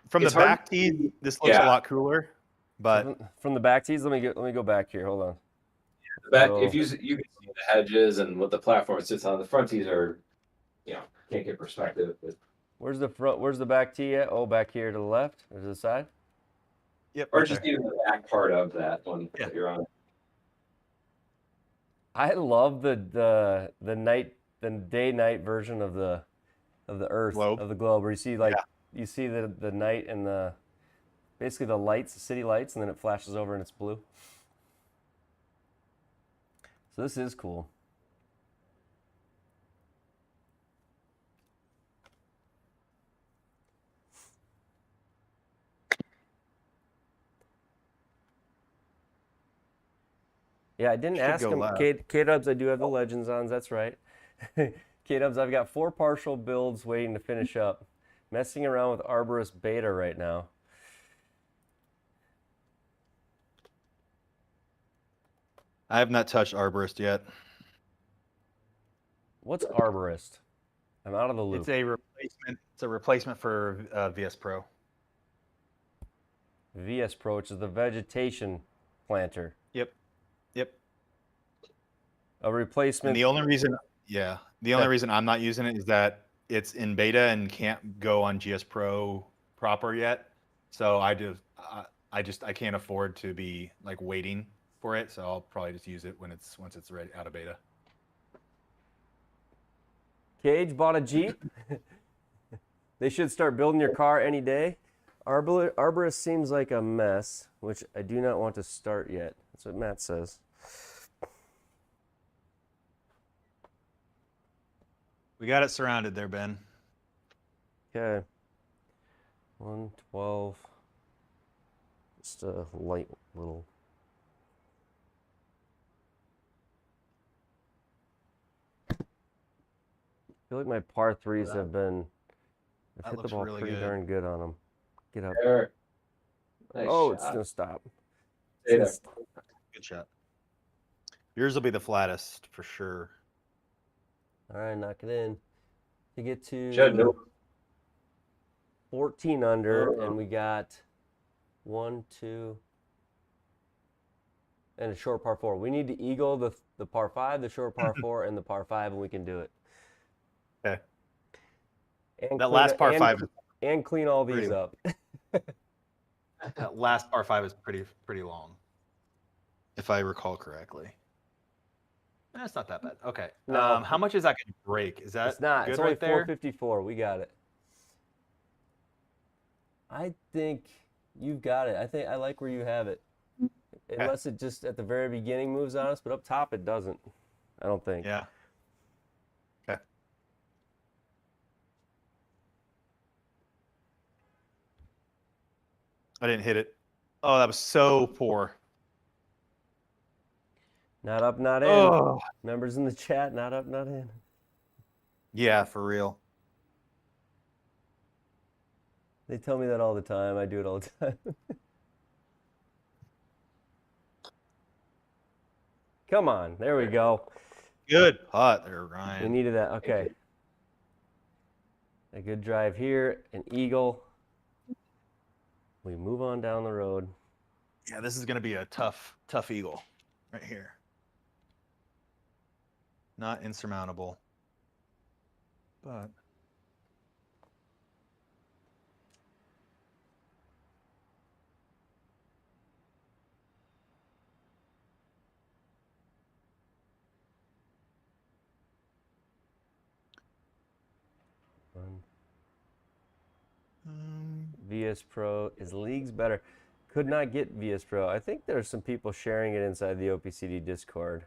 From It's the hard- back tee, this looks a lot cooler. But From the back tees, let me go back here. Hold on. The back, So- if you can see the hedges and what the platform sits on, the front tees are, can't get perspective. But, Where's the front? Where's the back tee at? Oh, back here to the left or to the side? yep. or right just there. even the back part of that one Yeah. that you're on. I love the day-night version of the Earth Globe. of the globe, where you see you see the night and basically the lights, the city lights, and then it flashes over and it's blue. So this is cool. Yeah, I didn't Should ask go him. left. K-Dubs, I do have the legends on. That's right. K-Dubs, I've got 4 partial builds waiting to finish up. Messing around with Arborist Beta right now. I have not touched Arborist yet. What's Arborist? I'm out of the loop. It's a replacement. It's a replacement for VS Pro. VS Pro, which is the vegetation planter. Yep. A replacement. And the only reason, reason I'm not using it is that it's in beta and can't go on GSPro proper yet. So I can't afford to be like waiting for it. So I'll probably just use it once it's ready out of beta. Cage bought a Jeep. They should start building your car any day. Arborist seems like a mess, which I do not want to start yet. That's what Matt says. We got it surrounded there, Ben. Okay. 112. Just a light little. I feel like my par 3s have been. I've That hit the looks ball really pretty good. darn good on them. Get up. There. Nice Oh, shot. it's gonna stop. Stay there. Good shot. Yours will be the flattest for sure. All right, knock it in. To get to Judd, no. 14 under, Oh. and we got 1, 2, and a short par 4. We need to eagle the par 5, the short par 4, and the par 5, and we can do it. Okay. And That clean last it- par and- 5 is and clean all these pretty- up. that last par 5 is pretty long, if I recall correctly. That's not that bad. Okay. No. How much is that going to break? Is that It's not. good It's only right there? 454. We got it. I think you've got it. I like where you have it. unless it just at the very beginning moves on us, but up top it doesn't. I don't think. Yeah. Okay. I didn't hit it. Oh, that was so poor. Not up, not in. Oh. Members in the chat, not up, not in. Yeah, for real. They tell me that all the time. I do it all the time. Come on. There we go. Good putt there, We Ryan. needed that. Okay. A good drive here. An eagle. We move on down the road. Yeah, this is going to be a tough eagle right here. Not insurmountable, but GSPro is leagues better. Could not get GSPro. I think there's some people sharing it inside the OPCD Discord,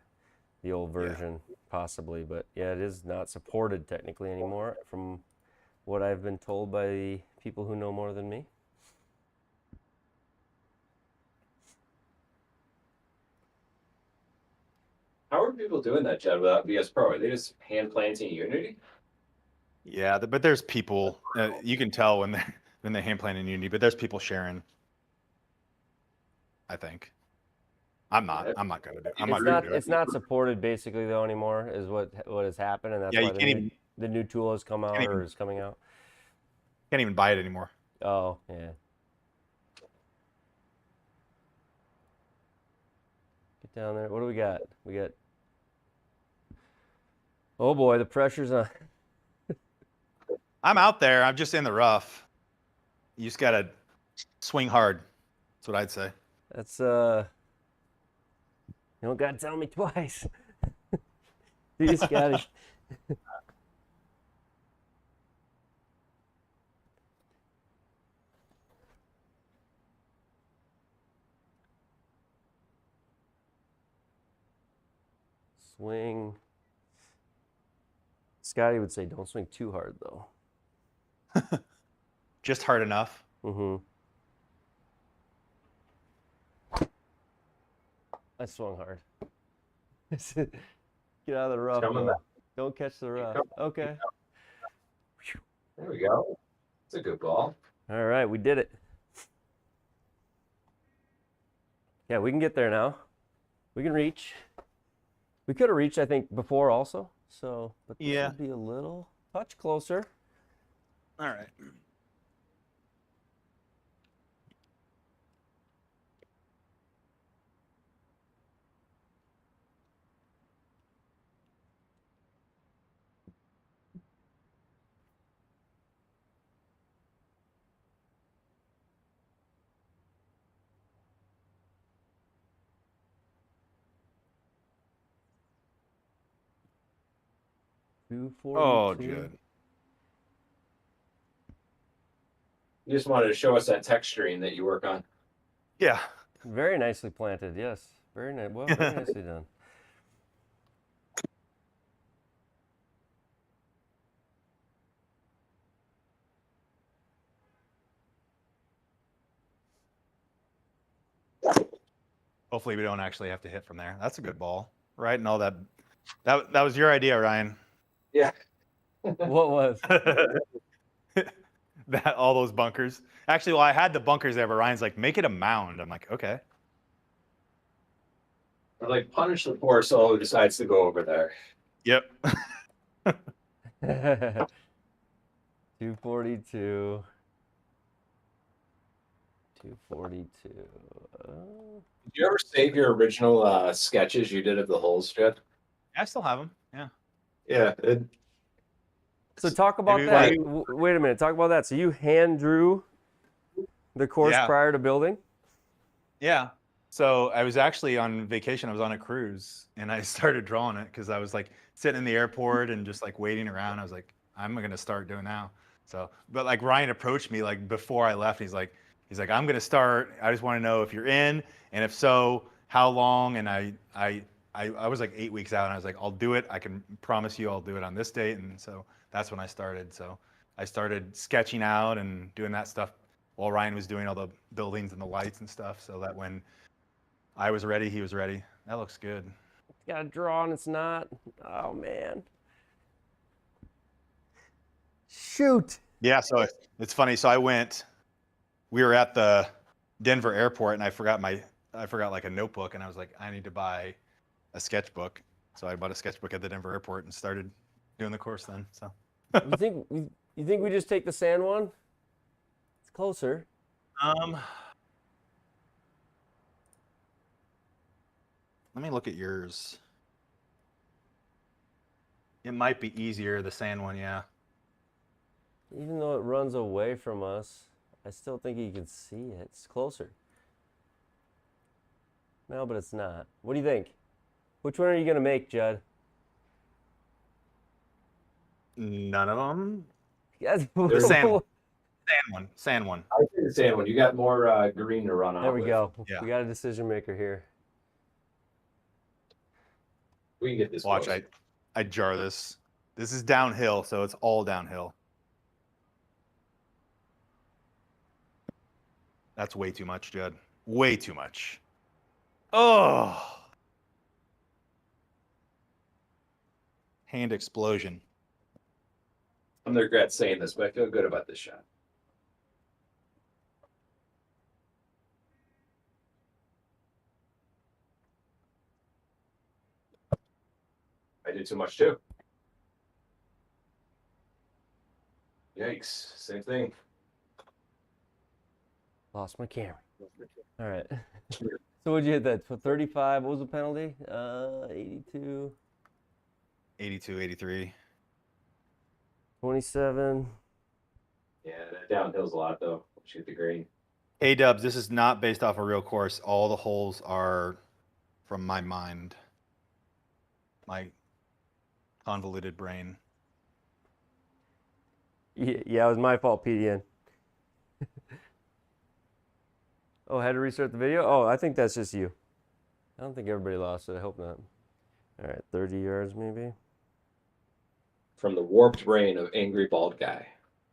the old version, possibly. But yeah, it is not supported technically anymore, from what I've been told by the people who know more than me. How are people doing that, Jed, without VS Pro? Are they just hand planting Unity? yeah, but there's people. You can tell when they hand plan in Unity, but there's people sharing. I think. I'm not gonna do. I'm not gonna do it. It's not supported basically though anymore. Is what has happened, and that's Yeah, why you can't even. the new tool has come out or is coming out. Can't even buy it anymore. Oh yeah. Get down there. What do we got? We got. Oh boy, the pressure's on. I'm out there. I'm just in the rough. You just gotta swing hard. That's what I'd say. That's you don't gotta tell me twice. You just gotta. Swing. Scotty would say, "Don't swing too hard, though." Just hard enough. Mm-hmm. I swung hard. Get out of the rough. Don't catch the rough. Okay. There we go. It's a good ball. All right, we did it. Yeah, we can get there now. We can reach. We could have reached, I think, before also. So, but this Yeah. would be a little touch closer. All right. Oh, Judd. You just wanted to show us that texturing that you work on. Yeah. Very nicely planted. Yes. Very nice. Well, very nicely done. Hopefully we don't actually have to hit from there. That's a good ball, right? And all that. That was your idea, Ryan. Yeah. What was? That all those bunkers. Actually, well, I had the bunkers there, but Ryan's like, make it a mound. I'm like, okay. Or like punish the poor soul who decides to go over there. Yep. 242. 242. Did you ever save your original sketches you did of the holes, Jed? I still have them. Yeah. Yeah. So talk about Maybe that. Wait a minute. Talk about that. So you hand drew the course prior to building? Yeah. So I was actually on vacation. I was on a cruise and I started drawing it because I was like sitting in the airport and just like waiting around. I was like, I'm going to start doing now. So, but like Ryan approached me like before I left. He's like, He's like, I'm gonna start. I just want to know if you're in, and if so, how long. And I was like 8 weeks out, and I was like, I'll do it. I can promise you I'll do it on this date. And so that's when I started. So I started sketching out and doing that stuff while Ryan was doing all the buildings and the lights and stuff, so that when I was ready, he was ready. That looks good. It's got a draw and it's not. Oh, man. Shoot. Yeah, so it's funny. So we were at the Denver airport, and I forgot like a notebook, and I was like, I need to buy a sketchbook. So I bought a sketchbook at the Denver airport and started doing the course then. So You think we just take the sand one? It's closer. Let me look at yours. It might be easier, the sand one, yeah. Even though it runs away from us, I still think you can see it. It's closer. No, but it's not. What do you think? Which one are you going to make, Judd? None of them. Yes. The sand one. I think the sand one. You got more green to run off. There we go. Yeah. We got a decision maker here. We can get this. Watch, close. I jar this. This is downhill, so it's all downhill. That's way too much, Judd. Way too much. Oh. Hand explosion. I'm gonna regret saying this, but I feel good about this shot. I did too much too. Yikes! Same thing. Lost my camera. All right. So what'd you hit that? For 35, what was the penalty? 82. 82, 83. 27. Yeah, that downhill's a lot though. Once you hit the green. Hey Dubs, this is not based off a real course. All the holes are from my mind. My convoluted brain. Yeah, it was my fault, PDN. Oh, I had to restart the video? Oh, I think that's just you. I don't think everybody lost it. I hope not. All right, 30 yards maybe. From the warped brain of angry bald guy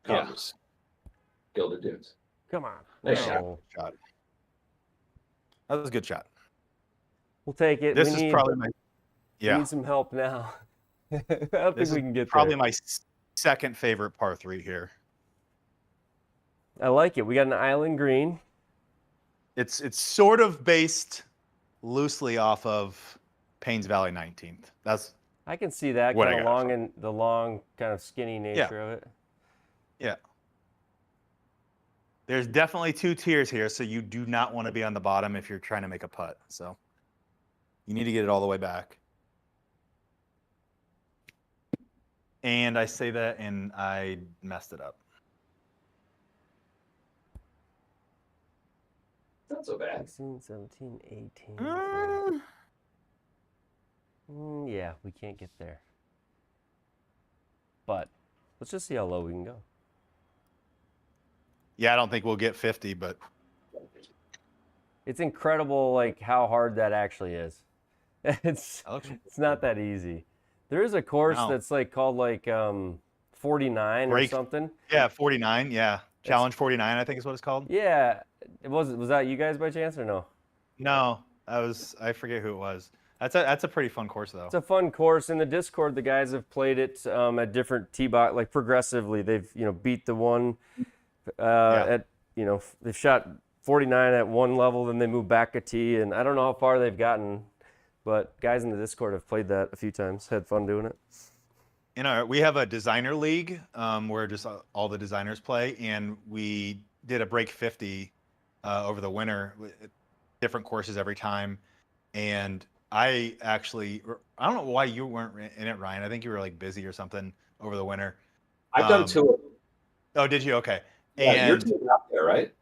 Yeah. comes Gilded Dunes. Come on. Nice No. Shot. That was a good shot. We'll take it. This is probably my We need some help now. I don't This think we is can get probably there. my second favorite par 3 here. I like it. We got an island green. It's sort of based loosely off of Paynes Valley 19th. That's I can see that What I kind of got long from- and the long kind of skinny nature of it. yeah. There's definitely 2 tiers here, so you do not want to be on the bottom if you're trying to make a putt. So you need to get it all the way back. And I say that and I messed it up. Not so bad. 16, 17, 18. Mm. Yeah, we can't get there. But let's just see how low we can go. Yeah, I don't think we'll get 50, but It's incredible, like how hard that actually is. It's not that easy. There is a course No. that's like called like 49 or something. Yeah, 49. Yeah, Challenge 49, I think is what it's called. Yeah, was that you guys by chance or no? No, I forget who it was. That's a pretty fun course though. It's a fun course. In the Discord, the guys have played it at different tee box, like progressively. They've beat the one at they've shot 49 at one level, then they move back a tee, and I don't know how far they've gotten, but guys in the Discord have played that a few times. Had fun doing it. We have a designer league where just all the designers play, and we did a break 50 over the winter, different courses every time, and I don't know why you weren't in it, Ryan. I think you were like busy or something over the winter. I've done 2 of them. Oh, did you? Okay. Yeah, your And team got there, right?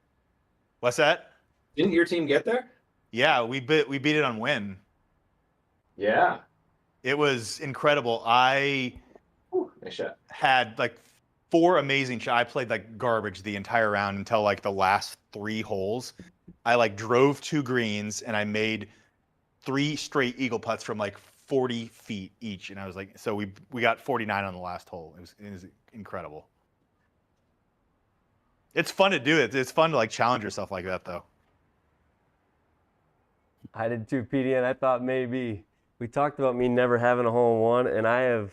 what's that? Didn't your team get there? Yeah, we beat it on win. Yeah. It was incredible. I Nice shot. had like 4 amazing shots. I played like garbage the entire round until like the last 3 holes. I like drove 2 greens and I made 3 straight eagle putts from like 40 feet each. And I was like, so we got 49 on the last hole. It was incredible. It's fun to do it. It's fun to like challenge yourself like that though. I did too, PD, and I thought maybe we talked about me never having a hole-in-one, and I have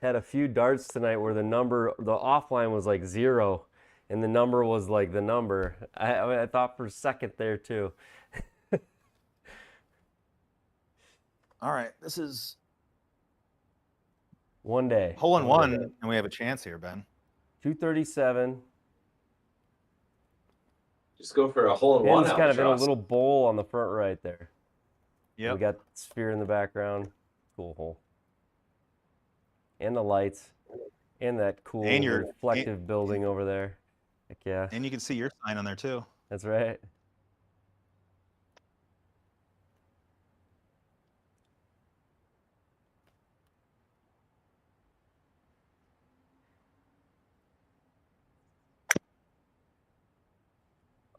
had a few darts tonight where the offline was like 0, and the number was like the number. I thought for a second there too. All right, this is One day. hole-in-one, and we have a chance here, Ben. 237. Just go for a hole-in-one. It's kind of in a little bowl on the front right there. Yeah. We got the sphere in the background. Cool hole. And the lights. And that cool reflective building over there. Heck yeah. And you can see your sign on there too. That's right.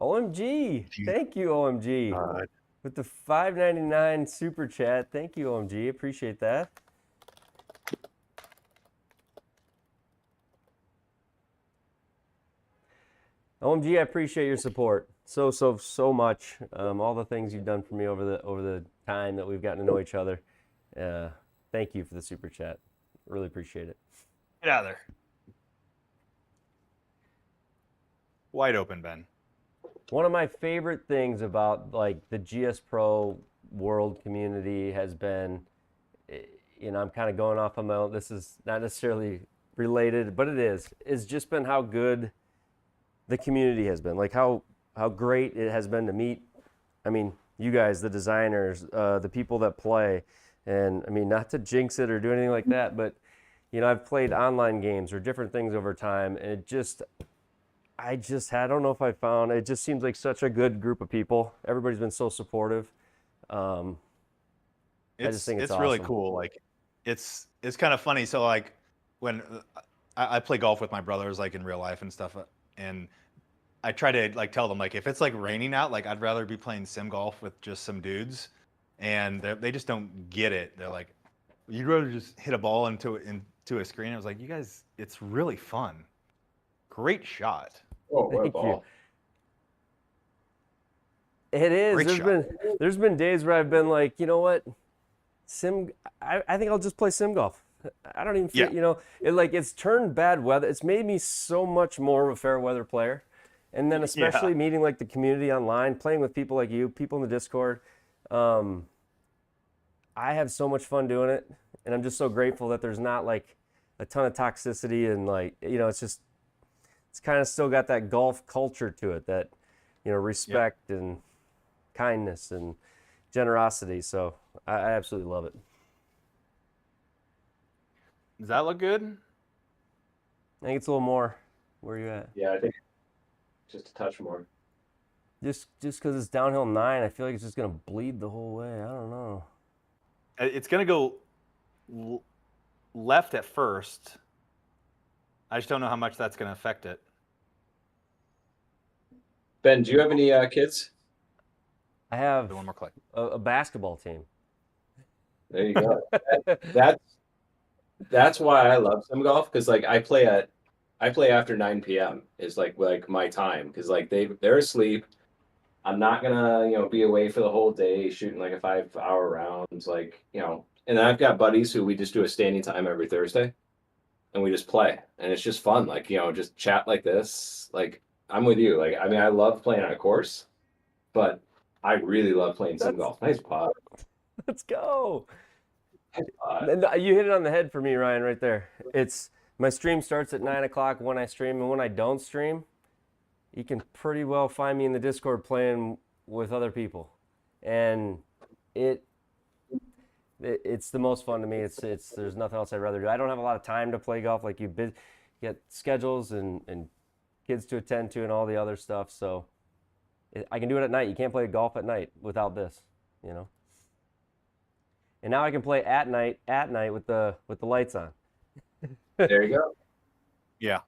OMG. Thank you, OMG. With the $5.99 super chat. Thank you, OMG. Appreciate that. OMG, I appreciate your support so much. All the things you've done for me over the time that we've gotten to know each other. Thank you for the super chat. Really appreciate it. Get out of there. Wide open, Ben. One of my favorite things about like the GSPro world community has been, you know, I'm kind of going off on my own. This is not necessarily related, but it is just been how good the community has been. Like how great it has been to meet. I mean, you guys, the designers, the people that play, and I mean, not to jinx it or do anything like that, but you know, I've played online games or different things over time, and I don't know if I found, it just seems like such a good group of people. Everybody's been so supportive. I just think it's awesome. Really cool. Like it's kind of funny. So like when I play golf with my brothers, like in real life and stuff, and I try to like tell them like, if it's like raining out, like I'd rather be playing sim golf with just some dudes, and they just don't get it. They're like, you'd rather just hit a ball into a screen. I was like, you guys, it's really fun. Great shot. Oh, what a Thank ball. you. It is. Great There's been days where I've been like, you know what, I think I'll just play sim golf. I don't even feel, you know, it's turned bad weather. It's made me so much more of a fair weather player. And then especially meeting like the community online, playing with people like you, people in the Discord. I have so much fun doing it. And I'm just so grateful that there's not like a ton of toxicity and like, you know, it's kind of still got that golf culture to it, that, you know, respect and kindness and generosity. So I absolutely love it. Does that look good? I think it's a little more. Where are you at? Yeah, I think just a touch more. Just because it's downhill 9, I feel like it's just going to bleed the whole way. I don't know. It's going to go left at first. I just don't know how much that's going to affect it. Ben, do you have any kids? I have one more click. A basketball team. There you go. That's why I love sim golf, because like I play after 9 p.m. is like my time, because like they're asleep. I'm not gonna, you know, be away for the whole day shooting like a 5-hour rounds, like, you know. And I've got buddies who we just do a standing time every Thursday, and we just play, and it's just fun. Like, you know, just chat like this. Like, I'm with you. Like, I mean, I love playing on a course, but I really love playing sim golf. Nice pod. Let's go. And you hit it on the head for me, Ryan, right there. It's my stream starts at 9 o'clock when I stream, and when I don't stream, you can pretty well find me in the Discord playing with other people, and it's the most fun to me. It's there's nothing else I'd rather do. I don't have a lot of time to play golf, like you get schedules and kids to attend to and all the other stuff. So I can do it at night. You can't play golf at night without this, you know. And now I can play at night with the lights on. There you go. Yeah.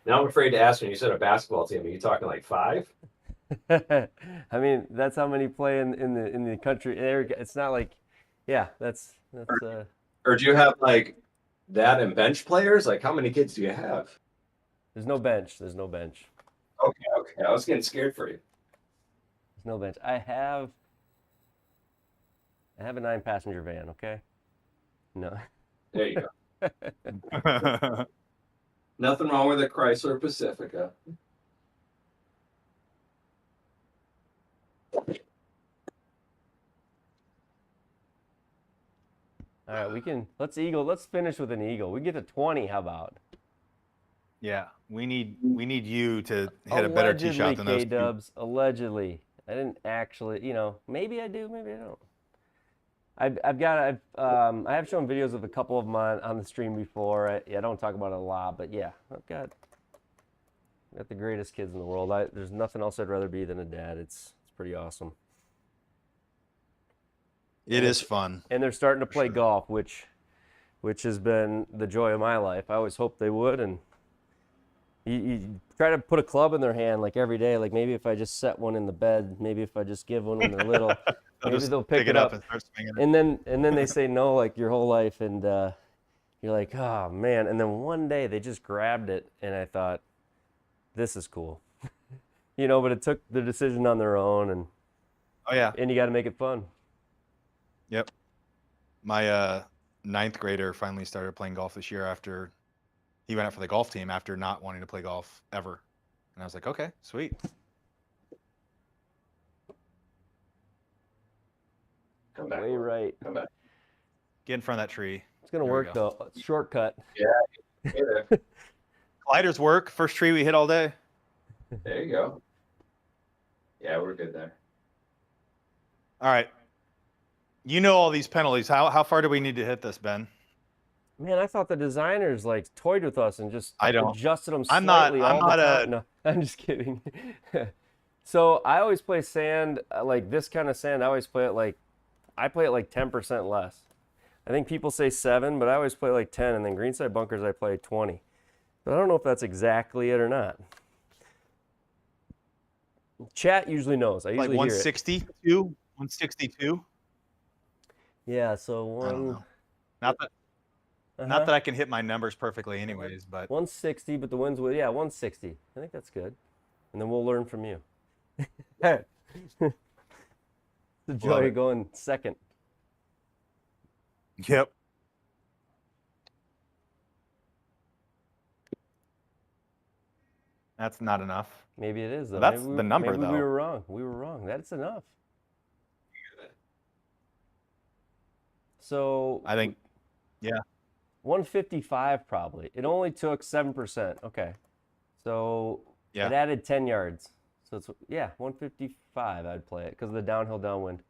Now I'm afraid to ask when you said a basketball team. Are you talking like 5? I mean, that's how many play in the country. It's not like, yeah, that's Or do you have like that and bench players? Like, how many kids do you have? there's no bench. There's no bench. Okay, okay. I was getting scared for you. There's no bench. I have a 9-passenger van. Okay. No. There you go. Nothing wrong with a Chrysler Pacifica. All right, let's finish with an eagle. We get to 20, how about? Yeah, we need you to hit a better tee shot than those two. K-dubs, allegedly. I didn't actually, maybe I do, maybe I don't. I have shown videos of a couple of them on the stream before. I don't talk about it a lot, but yeah, I've got the greatest kids in the world. There's nothing else I'd rather be than a dad. It's pretty awesome. It is fun. And they're starting to play golf, which has been the joy of my life. I always hoped they would, and you try to put a club in their hand like every day. Like maybe if I just set one in the bed, maybe if I just give one when they're little, maybe they'll pick it up and start swinging it. And then they say no like your whole life, and you're like, oh man. And then one day they just grabbed it, and I thought, this is cool, But it took the decision on their own, and oh yeah, and you got to make it fun. Yep. My 9th grader finally started playing golf this year after he went out for the golf team after not wanting to play golf ever. And I was like, okay, sweet. Come back. Way right. Come back. Get in front of that tree. It's going to work, though. Shortcut. Yeah. Yeah. Gliders work. First tree we hit all day. There you go. Yeah, we're good there. All right. You know all these penalties. How far do we need to hit this, Ben? Man, I thought the designers like toyed with us and just adjusted them slightly I'm not the time. No, I'm just kidding. So I always play sand, like this kind of sand. I always play it like 10% less. I think people say 7, but I always play like 10, and then greenside bunkers I play 20. But I don't know if that's exactly it or not. Chat usually knows. I usually like 162? 162? Yeah, so I don't know. Not that I can hit my numbers perfectly anyways, but 160, but the winds will, 160. I think that's good. And then we'll learn from you. The joy of going second. Yep. That's not enough. Maybe it is, though. That's the number, maybe though. We were wrong. We were wrong. That's enough. So I think, 155 probably. It only took 7%. Okay. So it added 10 yards. So it's 155 I'd play it because of the downhill downwind.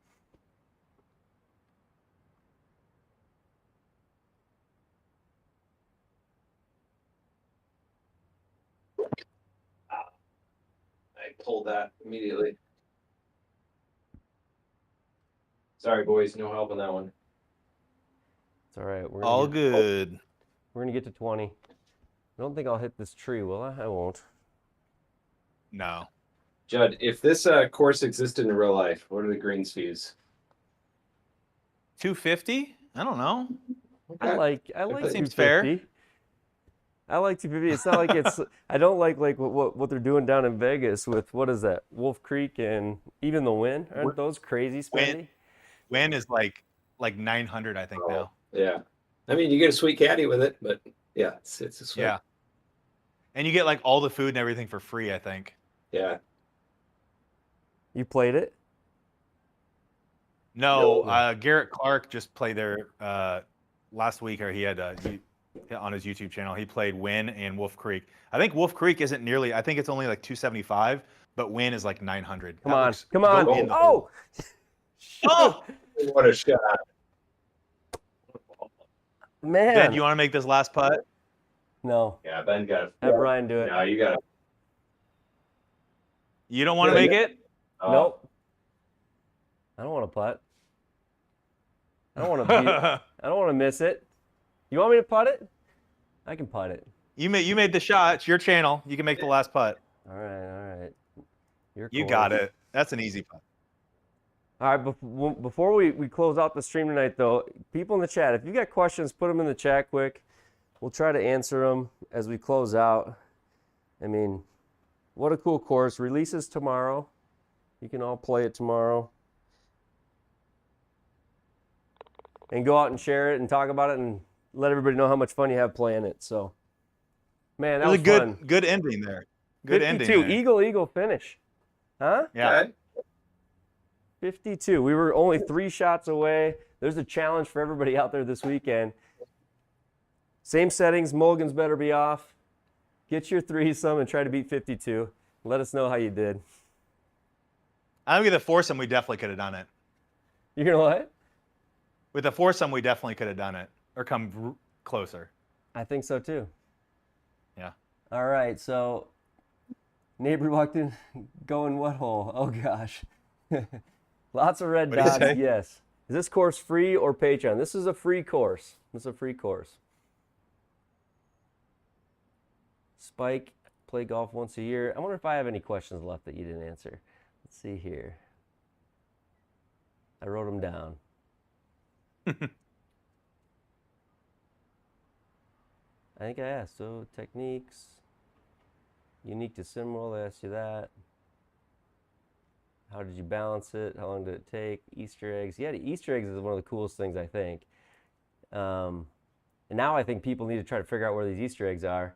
I pulled that immediately. Sorry, boys. No help on that one. It's all right. All good. We're going to get to 20. I don't think I'll hit this tree, will I? I won't. No. Judd, if this course existed in real life, what are the greens fees? 250? I don't know. Okay. I like seems 250. fair. I like 250. It's not like it's. I don't like what they're doing down in Vegas with what is that? Wolf Creek and even the Wynn. Aren't those crazy spendy? Wynn is like 900, I think now. Yeah. I mean, you get a sweet caddy with it, but yeah, it's a sweet. Yeah. And you get like all the food and everything for free, I think. Yeah. You played it? No, Garrett Clark just played there last week, or he had on his YouTube channel. He played Wynn and Wolf Creek. I think Wolf Creek isn't nearly. I think it's only like 275, but Wynn is like 900. Come on! Oh! Oh! What a shot! Man, Ben, you want to make this last putt? No. Yeah, Ben got it. Have Brian do it. No, you got it. You don't want to make it? Nope. I don't want to putt. I don't want to. I don't want to miss it. You want me to putt it? I can putt it. You made the shot. It's your channel. You can make the last putt. All right. You got it. That's an easy putt. All right, before we close out the stream tonight, though, people in the chat, if you got questions, put them in the chat quick. We'll try to answer them as we close out. I mean, what a cool course. Releases tomorrow. You can all play it tomorrow. And go out and share it and talk about it and let everybody know how much fun you have playing it. So, man, that was fun. Good ending there. Good 52, ending there. eagle finish. Huh? Yeah. Okay. 52. We were only 3 shots away. There's a challenge for everybody out there this weekend. Same settings. Mulligans better be off. Get your threesome and try to beat 52. Let us know how you did. I think with the foursome, we definitely could have done it. You know what? With the foursome, we definitely could have done it or come closer. I think so too. Yeah. All right. So, neighbor walked in, going what hole? Oh gosh. Lots of red What'd he dots. say? Yes. Is this course free or Patreon? This is a free course. Spike, play golf once a year. I wonder if I have any questions left that you didn't answer. Let's see here. I wrote them down. I think I asked. So, techniques. Unique to SimWorld, I asked you that. How did you balance it? How long did it take? Easter eggs. Yeah, the Easter eggs is one of the coolest things, I think. And now I think people need to try to figure out where these Easter eggs are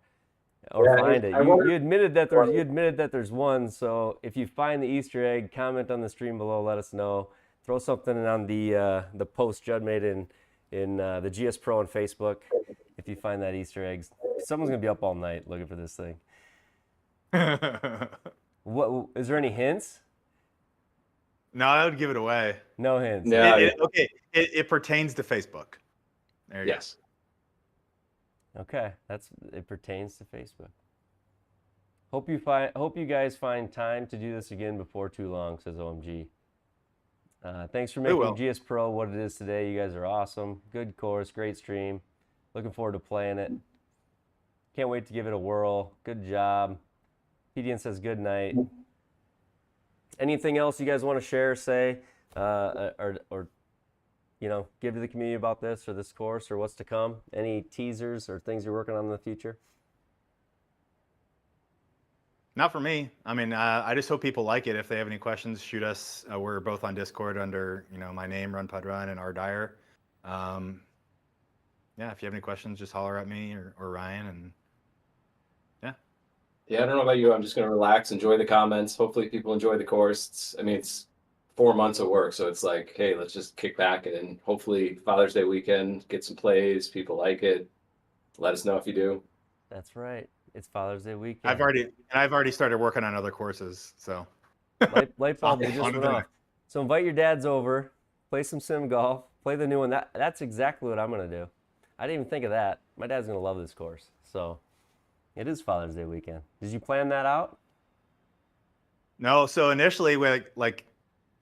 or find it. You admitted that there's one, so if you find the Easter egg, comment on the stream below, let us know. Throw something on the post Judd made in the GSPro on Facebook if you find that Easter egg. Someone's going to be up all night looking for this thing. What is there any hints? No, I would give it away. No hints. No. It pertains to Facebook. There you Yes. Okay, it pertains to Facebook. Hope you guys find time to do this again before too long, says OMG. Thanks for making GSPro what it is today. You guys are awesome. Good course, great stream. Looking forward to playing it. Can't wait to give it a whirl. Good job. PDN says good night. Anything else you guys want to share, say, or give to the community about this or this course or what's to come? Any teasers or things you're working on in the future? Not for me. I mean, I just hope people like it. If they have any questions, shoot us. We're both on Discord under my name, Runpudrun and Rdeyer. Yeah, if you have any questions, just holler at me or Ryan. And yeah, I don't know about you. I'm just going to relax, enjoy the comments. Hopefully people enjoy the course. It's 4 months of work, so it's like, hey, let's just kick back and hopefully Father's Day weekend, get some plays. People like it. Let us know if you do. That's right. It's Father's Day weekend. I've already started working on other courses, so light bulb just went off. So invite your dads over, play some sim golf, play the new one. That's exactly what I'm gonna do. I didn't even think of that. My dad's gonna love this course. So it is Father's Day weekend. Did you plan that out? No. So initially, like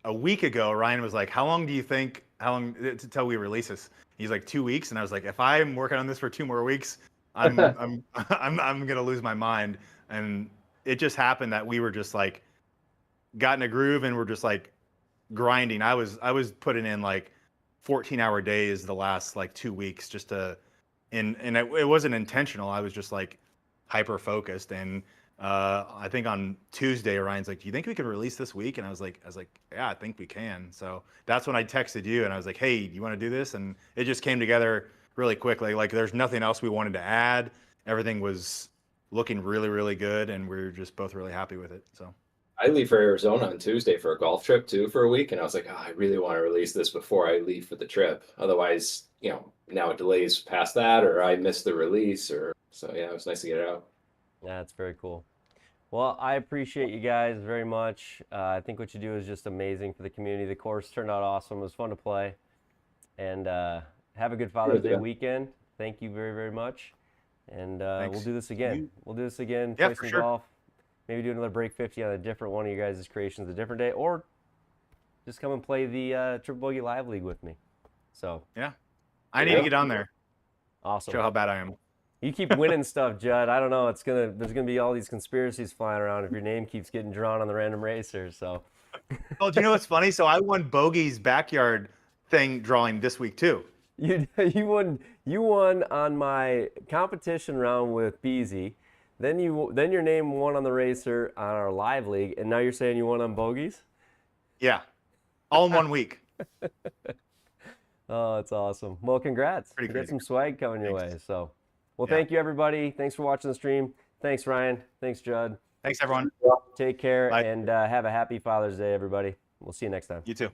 a week ago, Ryan was like, "How long until we release this?" He's like, 2 weeks, and I was like, "If I'm working on this for 2 more weeks, I'm gonna lose my mind." And it just happened that we were just like got in a groove and we're just like grinding. I was putting in like 14-hour days the last like 2 weeks just to, and it wasn't intentional. I was just like hyper focused. And I think on Tuesday, Ryan's like, "Do you think we could release this week?" And I was like, "Yeah, I think we can." So that's when I texted you and I was like, "Hey, do you want to do this?" And it just came together really quickly. Like there's nothing else we wanted to add. Everything was looking really, really good, and we're just both really happy with it. So I leave for Arizona on Tuesday for a golf trip too for a week, and I was like, I really want to release this before I leave for the trip. Otherwise, now it delays past that, or I miss the release, so yeah, it was nice to get it out. Yeah, it's very cool. Well, I appreciate you guys very much. I think what you do is just amazing for the community. The course turned out awesome. It was fun to play. And have a good Father's Day weekend. Thank you very, very much. And we'll do this again. Yeah, play some golf. Maybe do another Break 50 on a different one of you guys' creations a different day. Or just come and play the Triple Bogey Live League with me. So yeah, I need to get on there. Awesome. Show how bad I am. You keep winning stuff, Judd. I don't know. There's gonna be all these conspiracies flying around if your name keeps getting drawn on the random racer. So. Oh, do you know what's funny? So I won Bogey's backyard thing drawing this week too. You won on my competition round with Beezy. Then your name won on the racer on our live league, and now you're saying you won on Bogeys? Yeah, all in 1 week. Oh, that's awesome. Well, congrats. Pretty You crazy. got some swag coming your Thanks. way. So, well, Yeah. thank you, everybody. Thanks for watching the stream. Thanks, Ryan. Thanks, Judd. Thanks, everyone. Take care, Bye. and have a happy Father's Day, everybody. We'll see you next time. You too.